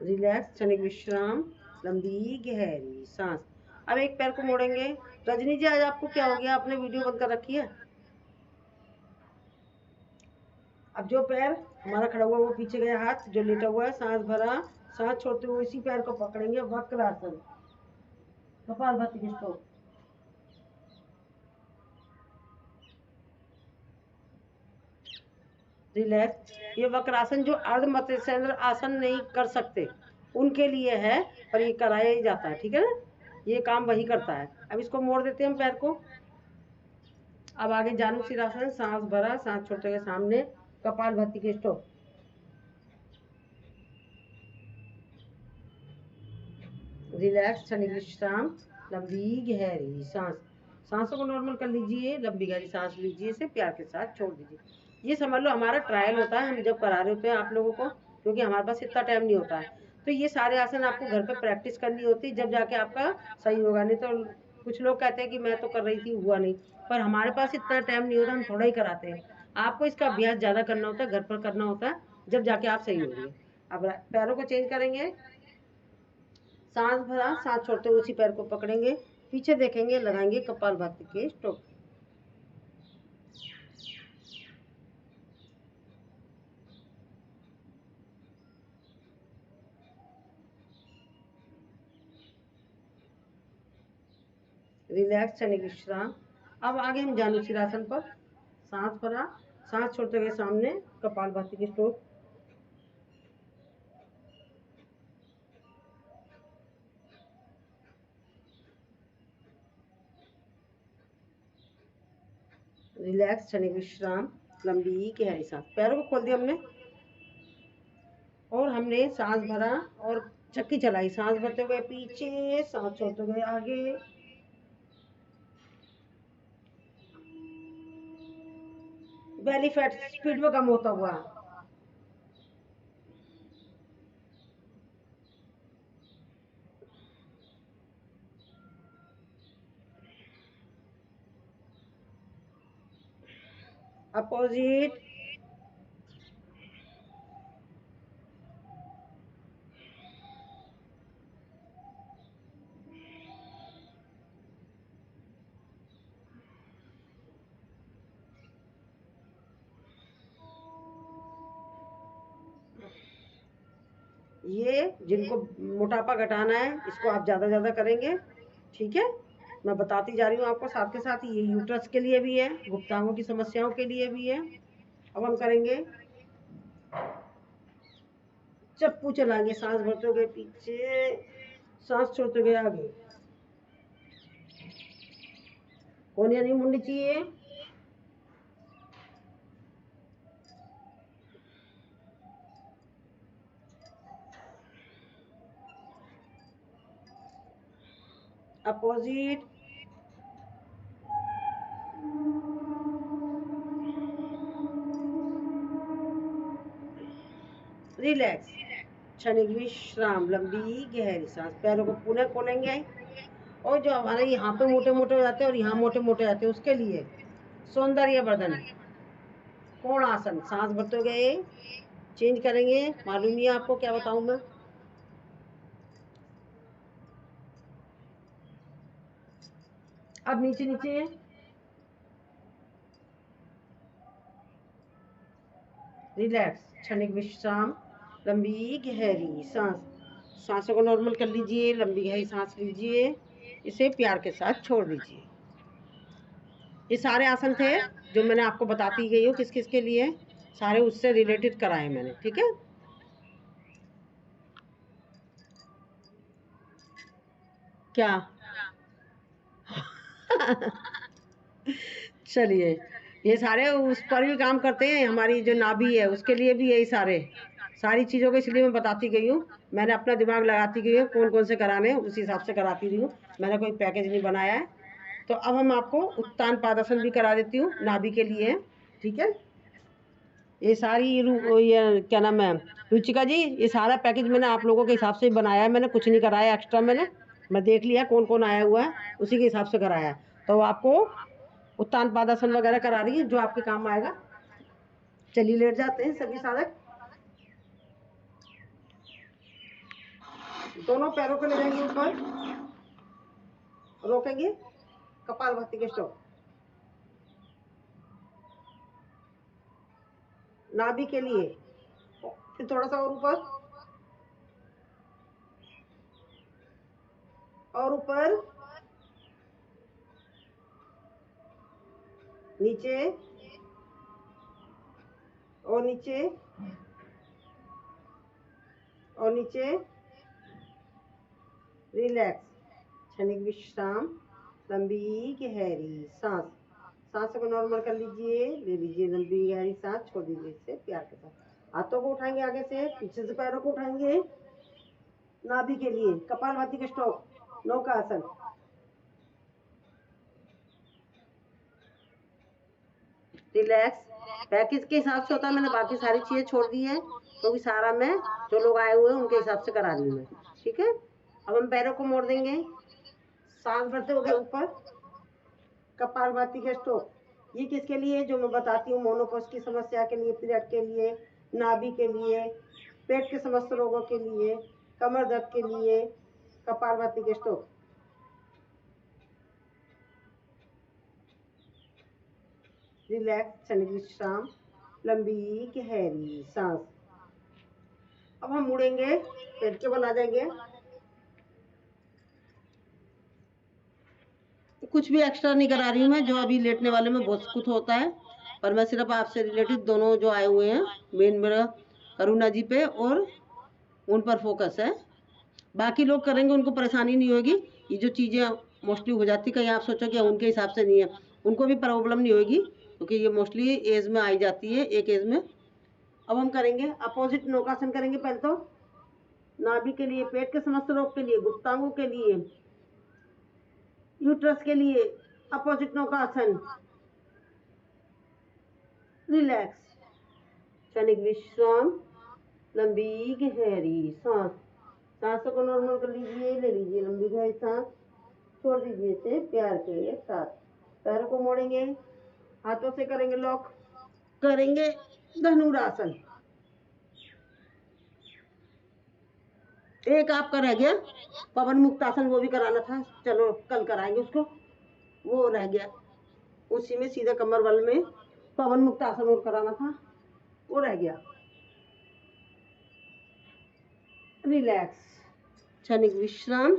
रिलैक्स, क्षणिक विश्राम, लंबी गहरी सांस। अब एक पैर को मोड़ेंगे। रजनी जी, आज आपको क्या हो गया? आपने वीडियो बंद कर रखी है। अब जो पैर हमारा खड़ा हुआ वो पीछे गया, हाथ जो लेटा हुआ है, सांस भरा, सांस छोड़ते हुए इसी पैर को पकड़ेंगे, वक्रासन, कपालभाति के स्ट्रोक। रिलैक्स। ये वक्रासन जो अर्ध मत्स्येंद्र आसन नहीं कर सकते उनके लिए है, पर ये कराया ही जाता है, ठीक है ना? ये काम वही करता है। अब इसको मोड़ देते हैं हम पैर को। अब आगे जानु सिरासन, सांस भरा, सांस छोड़ते हुए सामने, कपालभाति के स्ट्रोक। रिलैक्स, क्षणिक विश्राम, लंबी गहरी सांस। सांसों को नॉर्मल कर लीजिए, लंबी गहरी सांस लीजिए, इसे प्यार के साथ छोड़ दीजिए। ये समझ लो हमारा ट्रायल होता है, हम जब करा रहे होते हैं आप लोगों को, क्योंकि हमारे पास इतना टाइम नहीं होता है। तो ये सारे आसन आपको घर पे प्रैक्टिस करनी होती है, जब जाके आपका सही होगा। नहीं तो कुछ लोग कहते हैं कि मैं तो कर रही थी, हुआ नहीं। पर हमारे पास इतना टाइम नहीं होता, हम थोड़ा ही कराते हैं। आपको इसका अभ्यास ज़्यादा करना होता है, घर पर करना होता है, जब जाके आप सही होंगे। अब पैरों को चेंज करेंगे। सांस भरा, सांस छोड़ते हुए उसी पैर को पकड़ेंगे, पीछे देखेंगे, लगाएंगे कपालभाति के स्ट्रोक। रिलैक्स, क्षणिक विश्राम। अब आगे हम जानु सिरासन पर। सांस भरा, सांस छोड़ते हुए सामने, कपालभाति के स्ट्रोक। रिलैक्स, क्षणिक विश्राम, लंबी गहरी सांस। पैरों को खोल दिया हमने और हमने सांस भरा और चक्की चलाई। सांस भरते हुए पीछे, सांस छोड़ते हुए आगे। बेली फैट स्पीड में कम होता हुआ। अपोजिट। ये जिनको मोटापा घटाना है इसको आप ज़्यादा करेंगे, ठीक है। मैं बताती जा रही हूँ आपको, साथ के साथ ये यूट्रस के लिए भी है, गुप्तांगों की समस्याओं के लिए भी है। अब हम करेंगे चप्पू चलाएंगे, सांस भरते गए पीछे, सांस छोड़ते गए आगे, कोनिया नहीं मुड़नी चाहिए। अपोजिट, रिलैक्स, क्षणिक विश्राम, लंबी गहरी सांस, पैरों को पुनः खोलेंगे। और जो हमारे यहाँ पे मोटे मोटे हो जाते हैं और यहाँ मोटे मोटे हो जाते हैं उसके लिए सौंदर्य वर्धन कोण आसन, सांस भरते गए चेंज करेंगे। मालूम नहीं है आपको, क्या बताऊं मैं। अब नीचे नीचे, रिलैक्स, क्षणिक विश्राम, लंबी गहरी सांस, सांसों को नॉर्मल कर लीजिए, लंबी गहरी सांस लीजिए, इसे प्यार के साथ छोड़ दीजिए। ये सारे आसन थे जो मैंने आपको बताती गई हूँ किस किस के लिए, सारे उससे रिलेटेड कराए मैंने, ठीक है। क्या चलिए, ये सारे उस पर भी काम करते हैं, हमारी जो नाभि है उसके लिए भी यही सारी चीज़ों को इसलिए मैं बताती गई हूँ। मैंने अपना दिमाग लगाती गई हूँ कौन कौन से कराने हैं, उसी हिसाब से कराती रही हूँ, मैंने कोई पैकेज नहीं बनाया है। तो अब हम आपको उत्तान पादासन भी करा देती हूँ, नाभि के लिए, ठीक है। ये सारी ये क्या नाम है रुचिका जी, ये सारा पैकेज मैंने आप लोगों के हिसाब से बनाया है, मैंने कुछ नहीं कराया एक्स्ट्रा। मैं देख लिया कौन कौन आया हुआ है, उसी के हिसाब से कराया है। तो आपको उत्तान पादासन वगैरह करा रही है जो आपके काम आएगा। चलिए लेट जाते हैं सभी साधक, दोनों पैरों को ले जाएंगे ऊपर, रोकेंगे, कपालभाति के स्ट्रोक, नाभि के लिए, फिर थोड़ा सा और ऊपर, नीचे और नीचे और नीचे, रिलैक्स, क्षणिक विश्राम, लंबी गहरी सांस, सांसों को नॉर्मल कर लीजिए, ले लीजिए लंबी गहरी सांस, छोड़ दीजिए इसे प्यार के साथ। हाथों को उठाएंगे आगे से, पीछे से पैरों को उठाएंगे, नाभि के लिए कपालभाति के स्ट्रोक, नौका आसन, रिलैक्स। पैकेज के हिसाब से होता है, मैंने बाकी सारी चीजें छोड़ दी है क्योंकि सारा मैं जो लोग आए हुए हैं उनके हिसाब से करा रही हूँ मैं, ठीक है। अब हम पैरों को मोड़ देंगे, सांस भरते हो गए ऊपर, कपालभाति के स्ट्रोक। ये किसके लिए, जो मैं बताती हूँ, मोनोपॉज की समस्या के लिए, पीरियड के लिए, नाभि के लिए, पेट के समस्त रोगों के लिए, कमर दर्द के लिए, कपालभाति के स्ट्रोक। रिलैक्स, क्षणिक विश्राम, लंबी गहरी सांस। अब हम मुड़ेंगे, पेट के बल आ जाएंगे, कुछ भी एक्स्ट्रा नहीं करा रही हूँ मैं, जो अभी लेटने वाले में बहुत कुछ होता है, पर मैं सिर्फ आपसे रिलेटेड दोनों जो आए हुए हैं मेन मेरा करुणा जी पे और उन पर फोकस है। बाकी लोग करेंगे उनको परेशानी नहीं होगी, ये जो चीज़ें मोस्टली हो जाती, कहीं आप सोचो कि उनके हिसाब से नहीं है, उनको भी प्रॉब्लम नहीं होगी क्योंकि ये मोस्टली एज में आई जाती है, एक एज में। अब हम करेंगे अपोजिट नौकासन करेंगे। पहले तो नाभि के लिए, पेट के समस्त रोग के लिए, गुप्तांगों के लिए, यूट्रस के लिए अपोजिट नौकासन, रिलैक्स, क्षणिक विश्राम, लंबी गहरी सांस, सांसों को नॉर्मल कर लीजिए, ले लीजिए लंबी गहरी सांस, छोड़ दीजिए इसे प्यार के साथ। पैरों को मोड़ेंगे, हाथों से करेंगे लॉक, करेंगे धनुरासन। एक आपका रह गया पवन मुक्त आसन, वो भी कराना था, चलो कल कराएंगे उसको, वो रह गया, उसी में सीधा कमर बल में पवन मुक्त आसन और कराना था, वो रह गया। रिलैक्स, क्षणिक विश्राम,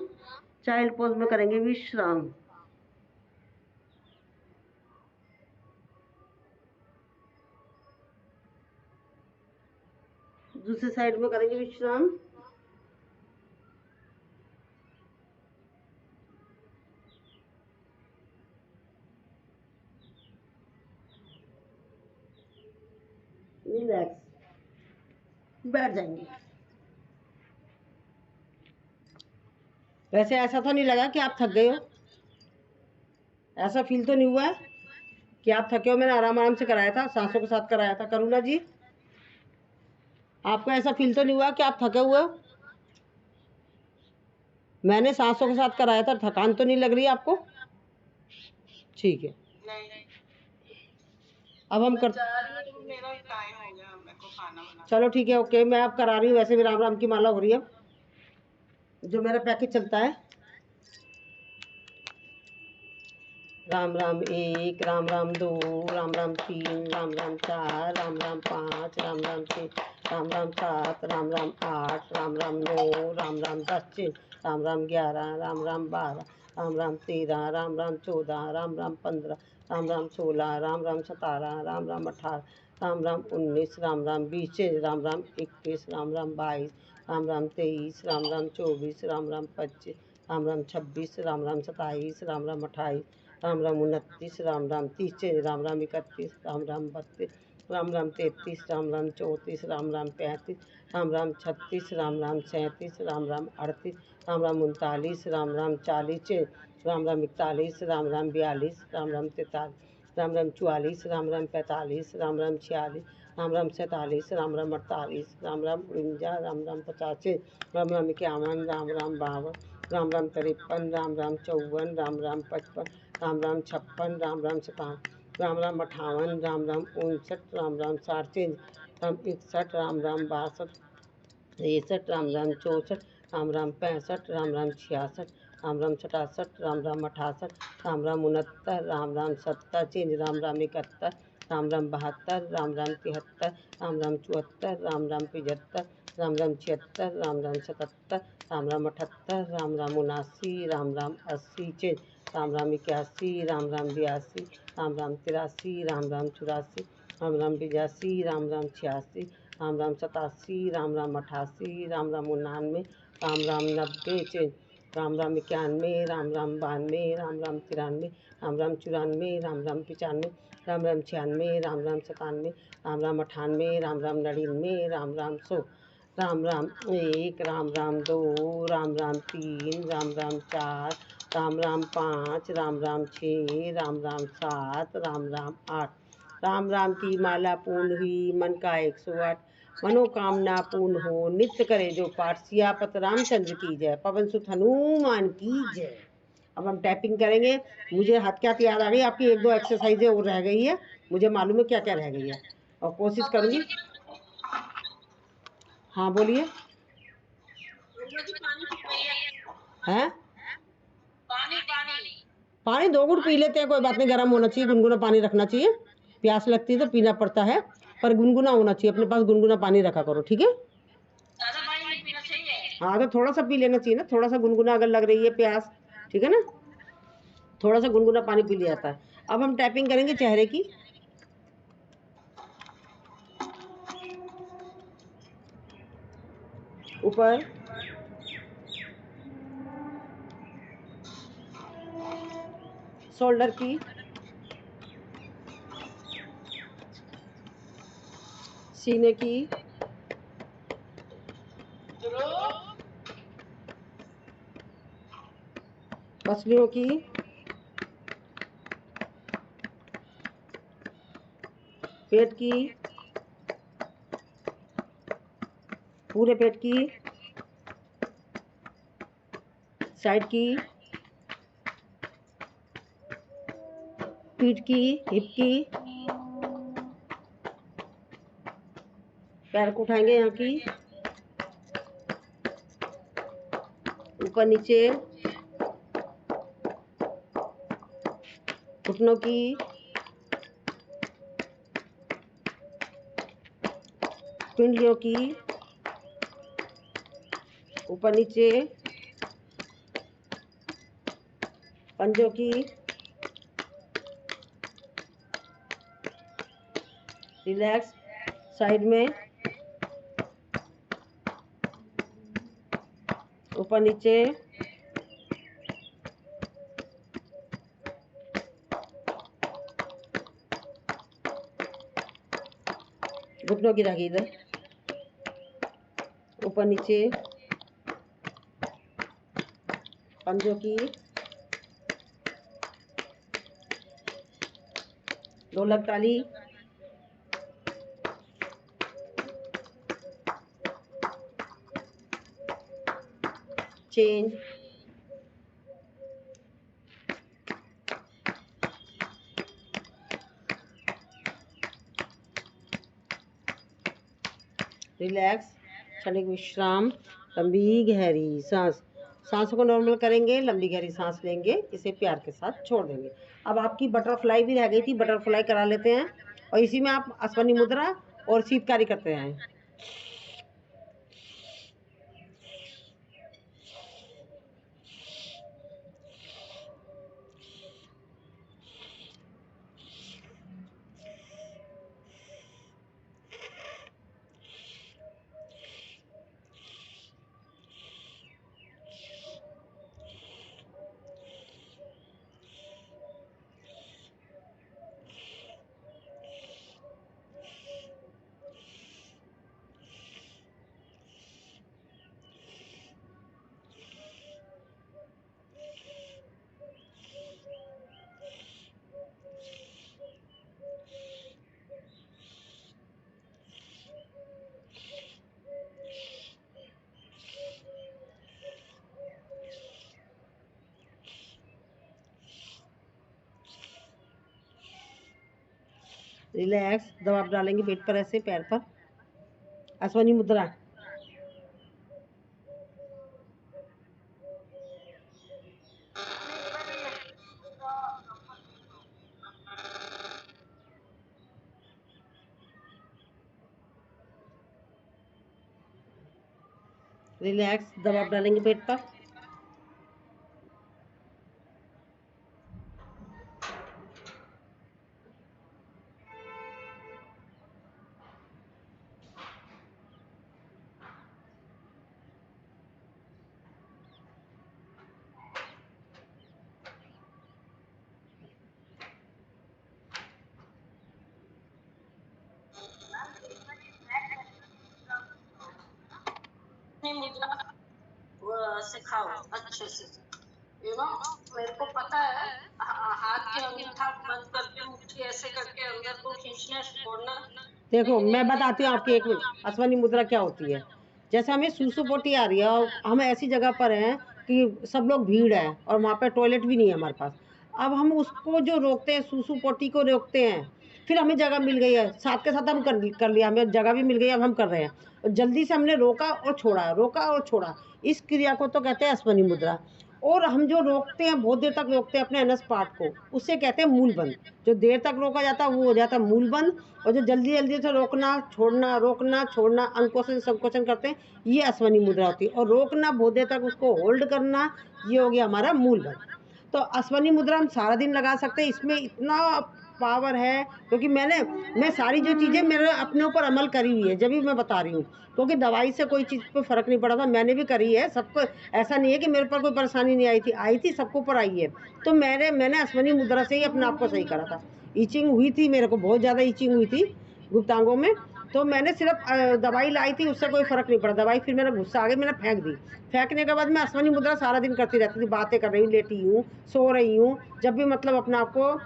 चाइल्ड पोज में करेंगे विश्राम। दूसरे साइड में करेंगे विश्राम। रिलैक्स, बैठ जाएंगे। वैसे ऐसा तो नहीं लगा कि आप थक गए हो? ऐसा फील तो नहीं हुआ है कि आप थके हो? मैंने आराम आराम से कराया था, सांसों के साथ कराया था। करुणा जी, आपको ऐसा फील तो नहीं हुआ कि आप थके हुए हो? मैंने सांसों के साथ कराया था, थकान तो नहीं लग रही आपको? ठीक है, अब हम कर मेरा टाइम हो गया, मेरे को खाना बनाना। चलो ठीक है, ओके, मैं अब करा रही हूँ। वैसे भी राम राम की माला हो रही है, जो मेरा पैकेज चलता है। राम राम 1, राम राम 2, राम राम 3, राम राम 4, राम राम 5, राम राम 6, राम राम 7, राम राम 8, राम राम 9, राम राम 10, राम राम 11, राम राम 12, राम राम 13, राम राम 14, राम राम 15, राम राम 16, राम राम 17, राम राम 18, राम राम 19, राम राम 20, राम राम 21, राम राम 22, राम राम 23, राम राम 24, राम राम 25, राम राम 26, राम राम 27, राम राम 28, राम राम 29, राम राम 30, राम राम 31, राम राम 32, राम राम 33, राम राम 34, राम राम 35, राम राम 36, राम राम 37, राम राम 38, राम राम 39, राम राम 40, राम राम 41, राम राम 42, राम राम 43, राम राम 44, राम राम 45, राम राम 46, राम राम 47, राम राम 48, राम राम 49, राम राम 50, राम राम 51, राम राम 52, राम राम 53, राम राम 54, राम राम 55, राम राम 56, राम राम 57, राम राम 58, राम राम 59, राम राम 60, राम 61, राम राम 62, 63, राम राम 64, राम राम 65, राम राम 66, राम राम 67, राम राम 68, राम राम 69, राम राम 70, चेंज राम राम 71, राम राम 72, राम राम 73, राम राम 74, राम राम 75, राम राम 76, राम राम 77, राम राम 78, राम राम 79, राम राम 80, चेंज राम राम 81, राम राम 82, राम राम 83, राम राम 84, राम राम 85, राम राम 86, राम राम 87, राम राम 88, राम राम 99, राम राम 90, राम राम 91, राम राम 92, राम राम 93, राम राम 94, राम राम 95, राम राम 96, राम राम 97, राम राम 98, राम राम 99, राम राम 100, राम राम 1, राम राम 2, राम राम 3, राम राम 4, राम राम 5, राम राम 6, राम राम 7, राम राम 8, राम राम की माला पूर्ण हुई, मन का 108, मनोकामना पूर्ण हो, नित्य करे जो पाठ, सियापत रामचंद्र की जय, पवन सुत हनुमान की जय। अब हम टैपिंग करेंगे। मुझे हाथ क्या याद आ गई, आपकी 1-2 एक्सरसाइजें और रह गई है, मुझे मालूम है क्या क्या रह गई है, और कोशिश करूंगी। हाँ बोलिए। हैं? पानी 2 घूंट पी लेते हैं, कोई बात नहीं, गर्म होना चाहिए, गुनगुना पानी रखना चाहिए। प्यास लगती है तो पीना पड़ता है, पर गुनगुना होना चाहिए, अपने पास गुनगुना पानी रखा करो, ठीक है? हाँ तो थोड़ा सा पी लेना चाहिए ना, थोड़ा सा गुनगुना, अगर लग रही है प्यास, ठीक है ना, थोड़ा सा गुनगुना पानी पी लिया जाता है। अब हम टैपिंग करेंगे चेहरे की। ऊपर, शोल्डर की, सीने की, पसलियों की, पेट की, पूरे पेट की, साइड की, पीठ की, हिप की, पैर को उठाएंगे यहाँ की, ऊपर नीचे, घुटनों की, पिंडलियों की, ऊपर नीचे, पंजों की रिलैक्स, साइड में, ऊपर नीचे, घुटनों की रखी इधर, ऊपर नीचे, पंजों की, ढोलक ताली, चेंज, रिलैक्स, क्षणिक विश्राम, लंबी गहरी सांस। सांसों को नॉर्मल करेंगे, लंबी गहरी सांस लेंगे, इसे प्यार के साथ छोड़ देंगे। अब आपकी बटरफ्लाई भी रह गई थी, बटरफ्लाई करा लेते हैं और इसी में आप अश्वनी मुद्रा और शीतकारी करते हैं। रिलैक्स, दबाव डालेंगे पेट पर, ऐसे पैर पर, अश्वनी मुद्रा। रिलैक्स, दबाव डालेंगे पेट पर, मुद्रा सिखाओ अच्छे से। मेरे को पता है, हाथ के अंगूठा बंद करके मुट्ठी ऐसे करके अंदर को खींचना, छोड़ना। देखो मैं बताती हूँ आपकी, एक मिनट। अश्वनी मुद्रा क्या होती है? जैसे हमें सुसुपोटी आ रही है और हम ऐसी जगह पर हैं कि सब लोग भीड़ है और वहाँ पे टॉयलेट भी नहीं है हमारे पास। अब हम उसको जो रोकते हैं, सुसुपोटी को रोकते हैं, फिर हमें जगह मिल गई है, साथ के साथ हम कर लिया, हमें जगह भी मिल गई, अब हम कर रहे हैं। और जल्दी से हमने रोका और छोड़ा, रोका और छोड़ा, इस क्रिया को तो कहते हैं अश्वनी मुद्रा। और हम जो रोकते हैं, बहुत देर तक रोकते हैं अपने अनस पार्ट को, उससे कहते हैं मूल बंद। जो देर तक रोका जाता है वो हो जाता है मूल बंद, और जो जल्दी जल्दी से रोकना छोड़ना, रोकना छोड़ना, अंकोचन संकोचन करते हैं, ये अश्वनी मुद्रा होती है। और रोकना, बहुत देर तक उसको होल्ड करना, ये हो गया हमारा मूल बंद। तो अश्वनी मुद्रा हम सारा दिन लगा सकते हैं, इसमें इतना पावर है, क्योंकि मैं सारी जो चीज़ें मेरे अपने ऊपर अमल करी हुई है, जब भी मैं बता रही हूँ, क्योंकि दवाई से कोई चीज़ पे फ़र्क नहीं पड़ा था, मैंने भी करी है। सबको ऐसा नहीं है कि मेरे पर कोई परेशानी नहीं आई थी, सबको ऊपर आई है। तो मैंने अश्वनी मुद्रा से ही अपने आप को सही करा था। ईचिंग हुई थी, मेरे को बहुत ज़्यादा ईचिंग हुई थी गुप्तांगों में, तो मैंने सिर्फ दवाई लाई थी, उससे कोई फ़र्क नहीं पड़ा। दवाई फिर मेरा गुस्सा आ गया, मैंने फेंक दी। फेंकने के बाद मैं अश्वनी मुद्रा सारा दिन करती रहती थी, बातें कर रही हूँ, लेटी हूँ, सो रही हूँ, जब भी मतलब अपने आप को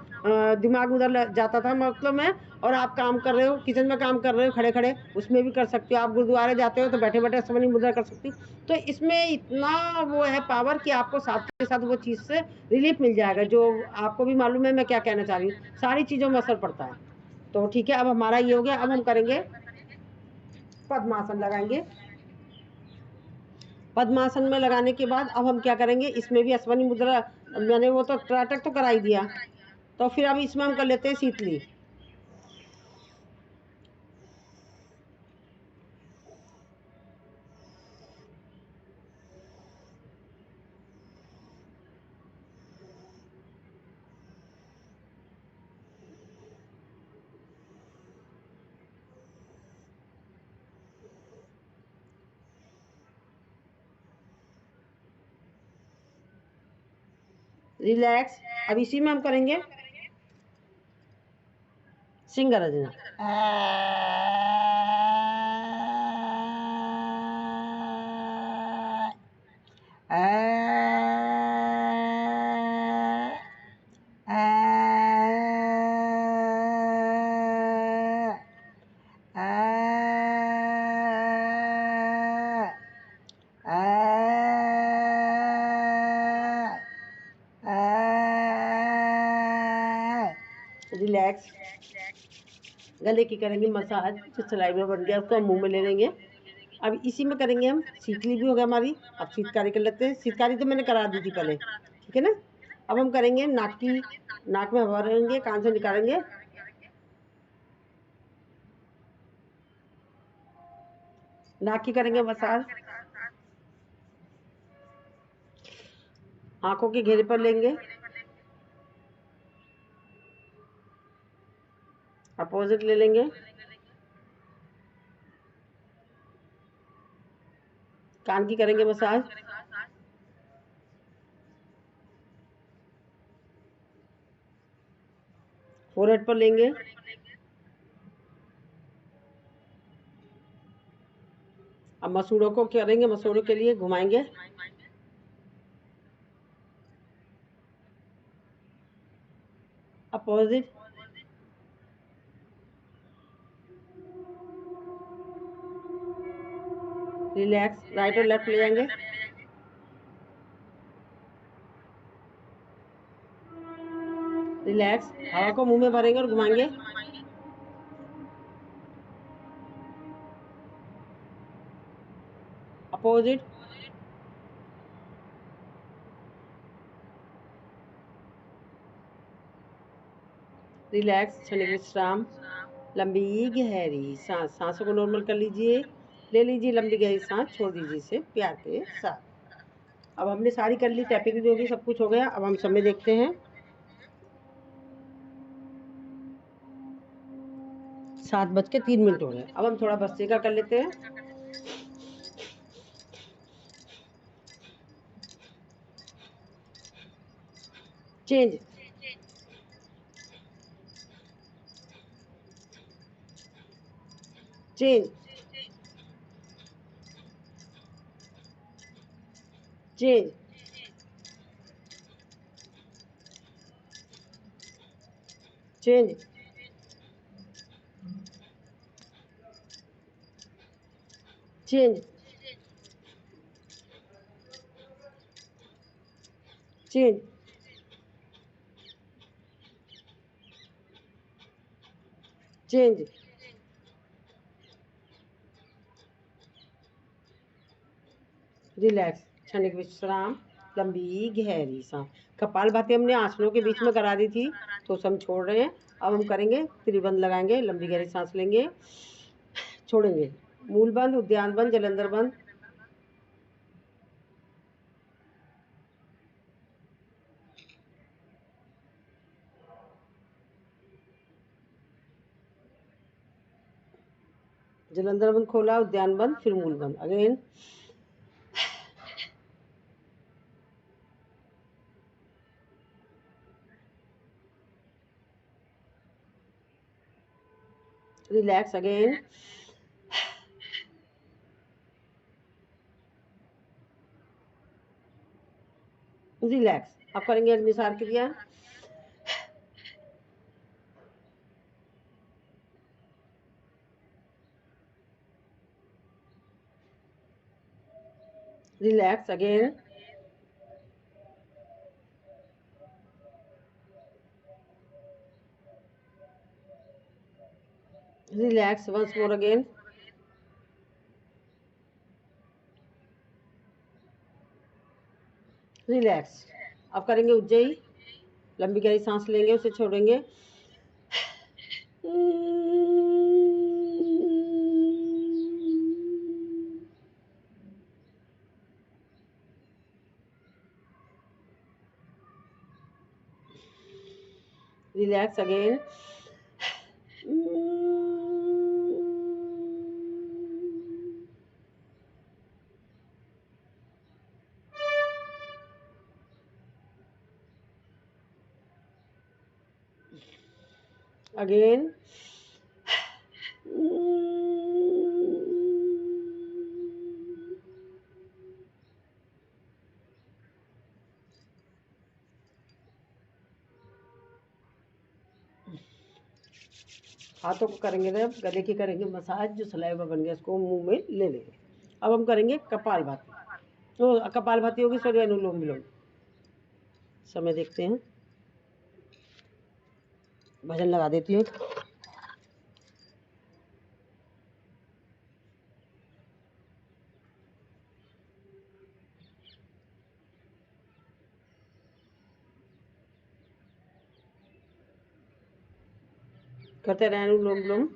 दिमाग उधर जाता था, मतलब मैं। और आप काम कर रहे हो, किचन में काम कर रहे हो खड़े खड़े, उसमें भी कर सकते हो। आप गुरुद्वारे जाते हो तो बैठे बैठे अश्वनी मुद्रा कर सकती हो। तो इसमें इतना वो है पावर कि आपको साथ के साथ वो चीज़ से रिलीफ मिल जाएगा। जो आपको भी मालूम है मैं क्या कहना चाह रही हूँ, सारी चीज़ों में असर पड़ता है। तो ठीक है, अब हमारा ये हो गया। अब हम करेंगे पद्मासन, लगाएंगे। पद्मासन में लगाने के बाद अब हम क्या करेंगे, इसमें भी अश्वनी मुद्रा, मैंने वो तो त्राटक तो करा ही दिया, तो फिर अब इसमें हम कर लेते हैं शीतली। रिलैक्स। अब इसी में हम करेंगे सिंगरजना। रिलैक्स। गले की करेंगे मसाज, जो सलाइवा बन गया उसको हम मुंह में ले लेंगे। अब इसी में करेंगे हम, शीतली भी हो गया हमारी, अब शीतकारी कर लेते हैं। शीतकारी तो मैंने करा दी थी पहले, ठीक है ना। अब हम करेंगे नाक की, नाक में हवा रहेंगे, कान से निकालेंगे। नाक की करेंगे मसाज, आंखों के घेरे पर लेंगे, अपोजिट ले लेंगे। कान की करेंगे मसाज, फोरहेड पर लेंगे। अब मसूड़ों को करेंगे, मसूड़ों के लिए घुमाएंगे, अपोजिट। रिलैक्स। राइट और लेफ्ट ले जाएंगे, रिलैक्स। हवा को मुंह में भरेंगे और घुमाएंगे, अपोजिट। रिलैक्स। क्षणिक विश्राम, लंबी गहरी सांस, सांसों को नॉर्मल कर लीजिए, ले लीजिए लंबी गहरी सांस, छोड़ दीजिए इसे प्यार के साथ। अब हमने सारी कर ली, टैपिंग भी होगी, सब कुछ हो गया। अब हम समय देखते हैं, 7:03 हो गए। अब हम थोड़ा भस्त्रिका कर लेते हैं। Change, change, change, change, change, change, change. Relax. क्षणिक विश्राम, लंबी गहरी सांस। कपालभाति हमने आसनों के बीच में करा दी थी, तो हम छोड़ रहे हैं। अब हम करेंगे त्रिबंध, लगाएंगे, लंबी गहरी सांस लेंगे, छोड़ेंगे। मूल बंद, उद्यान बंद, जलंधर बंद। जलंधर बंद खोला, उद्यान बंद, फिर मूल बंद। Again, relax. Again, relax. अब करेंगे Agnisar kriya. Relax. Again, relax. Once more again, relax. अब करेंगे उज्जयी, लंबी गहरी सांस लेंगे, उसे छोड़ेंगे। रिलैक्स। Again, again. हाथों को करेंगे ना, गले की करेंगे मसाज, जो सलाइवा बन गया इसको मुंह में ले लेंगे। अब हम करेंगे कपालभाति। तो कपालभाति होगी, सॉरी अनुलोम विलोम। समय देखते हैं, भजन लगा देती हूँ। करते रहें अनुलोम विलोम।